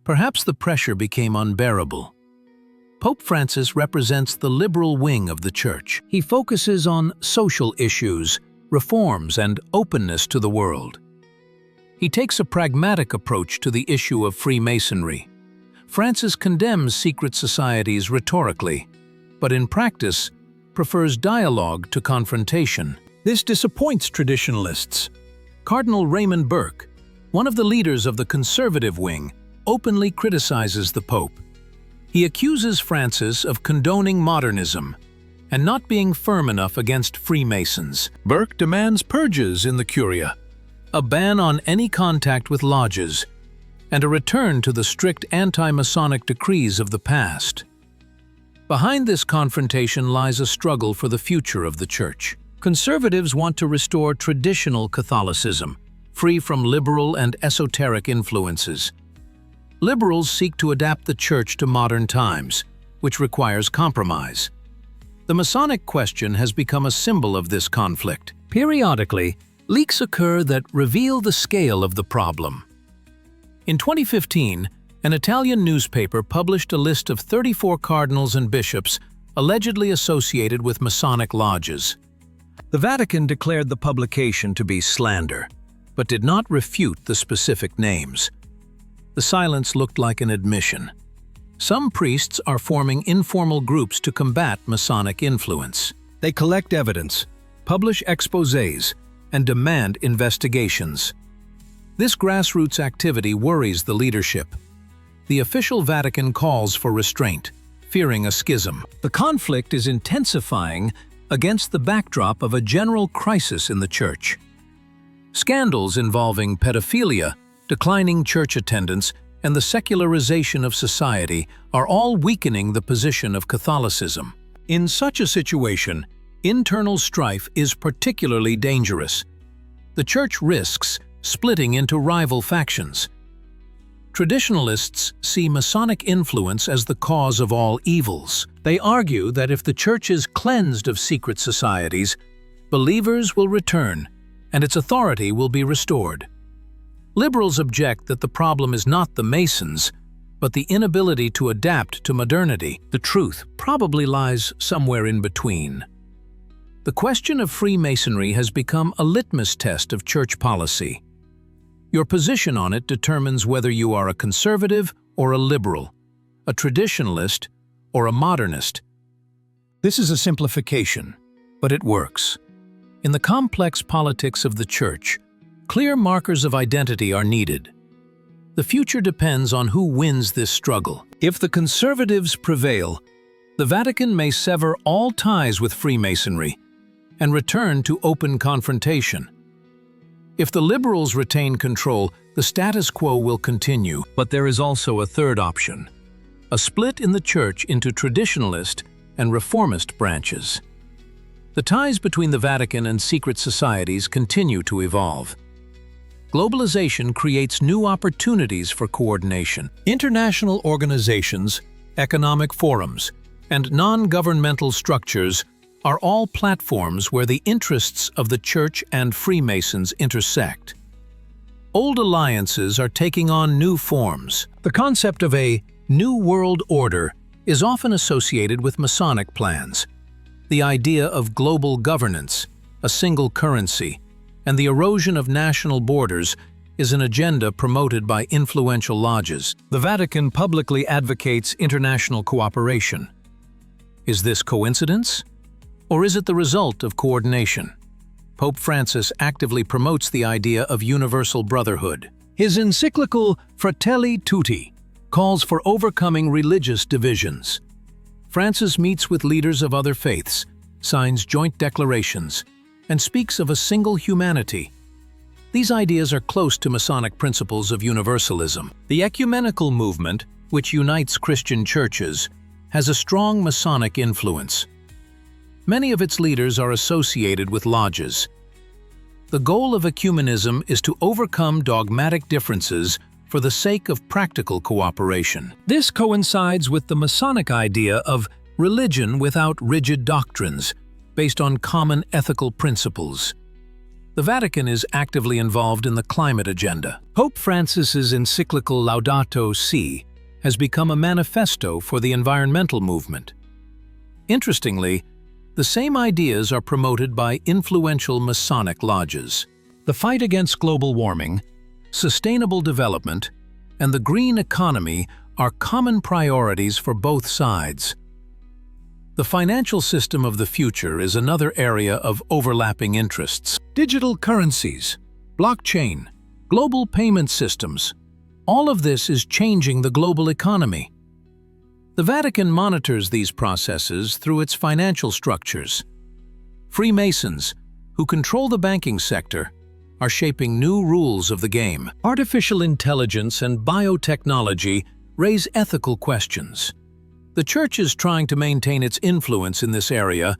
Perhaps the pressure became unbearable. Pope Francis represents the liberal wing of the Church. He focuses on social issues, reforms, and openness to the world. He takes a pragmatic approach to the issue of Freemasonry. Francis condemns secret societies rhetorically, but in practice prefers dialogue to confrontation. This disappoints traditionalists. Cardinal Raymond Burke, one of the leaders of the conservative wing, openly criticizes the Pope. He accuses Francis of condoning modernism and not being firm enough against Freemasons. Burke demands purges in the Curia, a ban on any contact with lodges, and a return to the strict anti-Masonic decrees of the past. Behind this confrontation lies a struggle for the future of the Church. Conservatives want to restore traditional Catholicism, free from liberal and esoteric influences. Liberals seek to adapt the Church to modern times, which requires compromise. The Masonic question has become a symbol of this conflict. Periodically, leaks occur that reveal the scale of the problem. In 2015, an Italian newspaper published a list of 34 cardinals and bishops allegedly associated with Masonic lodges. The Vatican declared the publication to be slander, but did not refute the specific names. The silence looked like an admission. Some priests are forming informal groups to combat Masonic influence. They collect evidence, publish exposés, and demand investigations. This grassroots activity worries the leadership. The official Vatican calls for restraint, fearing a schism. The conflict is intensifying against the backdrop of a general crisis in the Church. Scandals involving pedophilia, declining church attendance, and the secularization of society are all weakening the position of Catholicism. In such a situation, internal strife is particularly dangerous. The Church risks splitting into rival factions. Traditionalists see Masonic influence as the cause of all evils. They argue that if the Church is cleansed of secret societies, believers will return, and its authority will be restored. Liberals object that the problem is not the Masons, but the inability to adapt to modernity. The truth probably lies somewhere in between. The question of Freemasonry has become a litmus test of Church policy. Your position on it determines whether you are a conservative or a liberal, a traditionalist or a modernist. This is a simplification, but it works. In the complex politics of the Church, clear markers of identity are needed. The future depends on who wins this struggle. If the conservatives prevail, the Vatican may sever all ties with Freemasonry and return to open confrontation. If the liberals retain control, the status quo will continue. But there is also a third option: a split in the Church into traditionalist and reformist branches. The ties between the Vatican and secret societies continue to evolve. Globalization creates new opportunities for coordination. International organizations, economic forums, and non-governmental structures are all platforms where the interests of the Church and Freemasons intersect. Old alliances are taking on new forms. The concept of a New World Order is often associated with Masonic plans. The idea of global governance, a single currency, and the erosion of national borders is an agenda promoted by influential lodges. The Vatican publicly advocates international cooperation. Is this coincidence? Or is it the result of coordination? Pope Francis actively promotes the idea of universal brotherhood. His encyclical Fratelli Tutti calls for overcoming religious divisions. Francis meets with leaders of other faiths, signs joint declarations, and speaks of a single humanity. These ideas are close to Masonic principles of universalism. The ecumenical movement, which unites Christian churches, has a strong Masonic influence. Many of its leaders are associated with lodges. The goal of ecumenism is to overcome dogmatic differences for the sake of practical cooperation. This coincides with the Masonic idea of religion without rigid doctrines, based on common ethical principles. The Vatican is actively involved in the climate agenda. Pope Francis's encyclical Laudato Si has become a manifesto for the environmental movement. Interestingly, the same ideas are promoted by influential Masonic lodges. The fight against global warming, sustainable development, and the green economy are common priorities for both sides. The financial system of the future is another area of overlapping interests. Digital currencies, blockchain, global payment systems, all of this is changing the global economy. The Vatican monitors these processes through its financial structures. Freemasons, who control the banking sector, are shaping new rules of the game. Artificial intelligence and biotechnology raise ethical questions. The Church is trying to maintain its influence in this area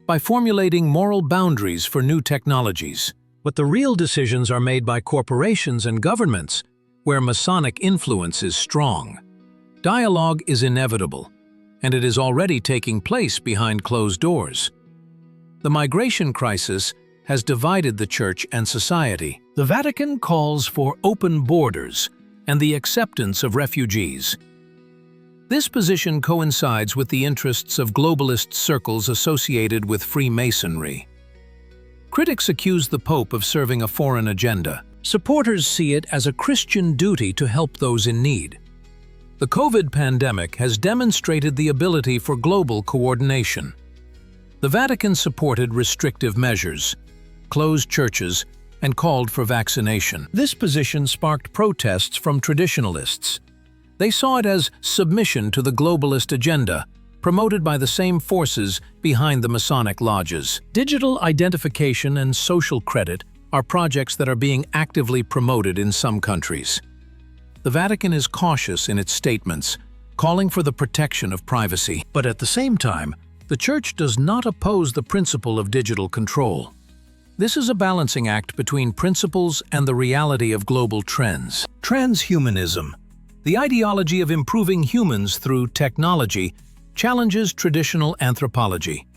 by formulating moral boundaries for new technologies. But the real decisions are made by corporations and governments, where Masonic influence is strong. Dialogue is inevitable, and it is already taking place behind closed doors. The migration crisis has divided the Church and society. The Vatican calls for open borders and the acceptance of refugees. This position coincides with the interests of globalist circles associated with Freemasonry. Critics accuse the Pope of serving a foreign agenda. Supporters see it as a Christian duty to help those in need. The COVID pandemic has demonstrated the ability for global coordination. The Vatican supported restrictive measures, closed churches, and called for vaccination. This position sparked protests from traditionalists. They saw it as submission to the globalist agenda, promoted by the same forces behind the Masonic lodges. Digital identification and social credit are projects that are being actively promoted in some countries. The Vatican is cautious in its statements, calling for the protection of privacy. But at the same time, the Church does not oppose the principle of digital control. This is a balancing act between principles and the reality of global trends. Transhumanism, the ideology of improving humans through technology, challenges traditional anthropology.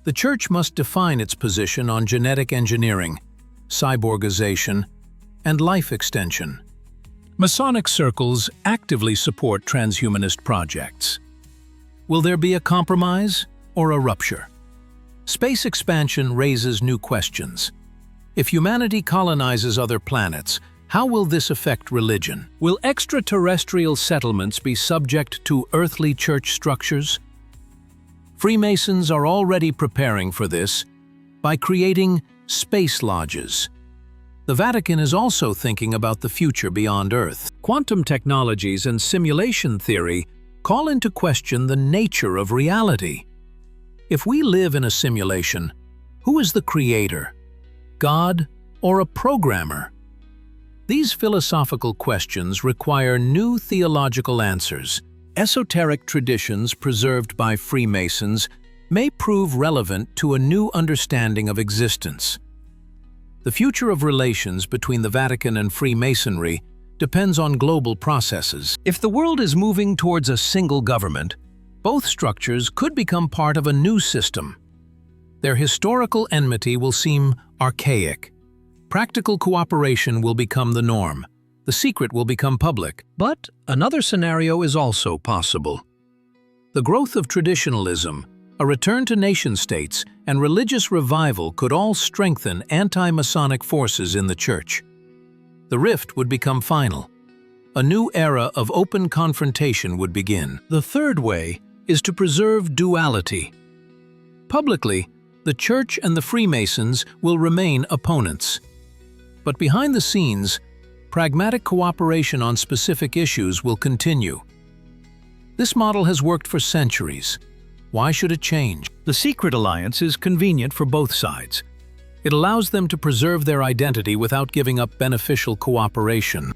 The Church must define its position on genetic engineering, cyborgization, and life extension. Masonic circles actively support transhumanist projects. Will there be a compromise or a rupture? Space expansion raises new questions. If humanity colonizes other planets, how will this affect religion? Will extraterrestrial settlements be subject to earthly church structures? Freemasons are already preparing for this by creating space lodges. The Vatican is also thinking about the future beyond Earth. Quantum technologies and simulation theory call into question the nature of reality. If we live in a simulation, who is the creator? God or a programmer? These philosophical questions require new theological answers. Esoteric traditions preserved by Freemasons may prove relevant to a new understanding of existence. The future of relations between the Vatican and Freemasonry depends on global processes. If the world is moving towards a single government, both structures could become part of a new system. Their historical enmity will seem archaic. Practical cooperation will become the norm. The secret will become public. But another scenario is also possible. The growth of traditionalism, A return to nation-states and religious revival could all strengthen anti-Masonic forces in the Church. The rift would become final. A new era of open confrontation would begin. The third way is to preserve duality. Publicly, the Church and the Freemasons will remain opponents. But behind the scenes, pragmatic cooperation on specific issues will continue. This model has worked for centuries. Why should it change? The secret alliance is convenient for both sides. It allows them to preserve their identity without giving up beneficial cooperation.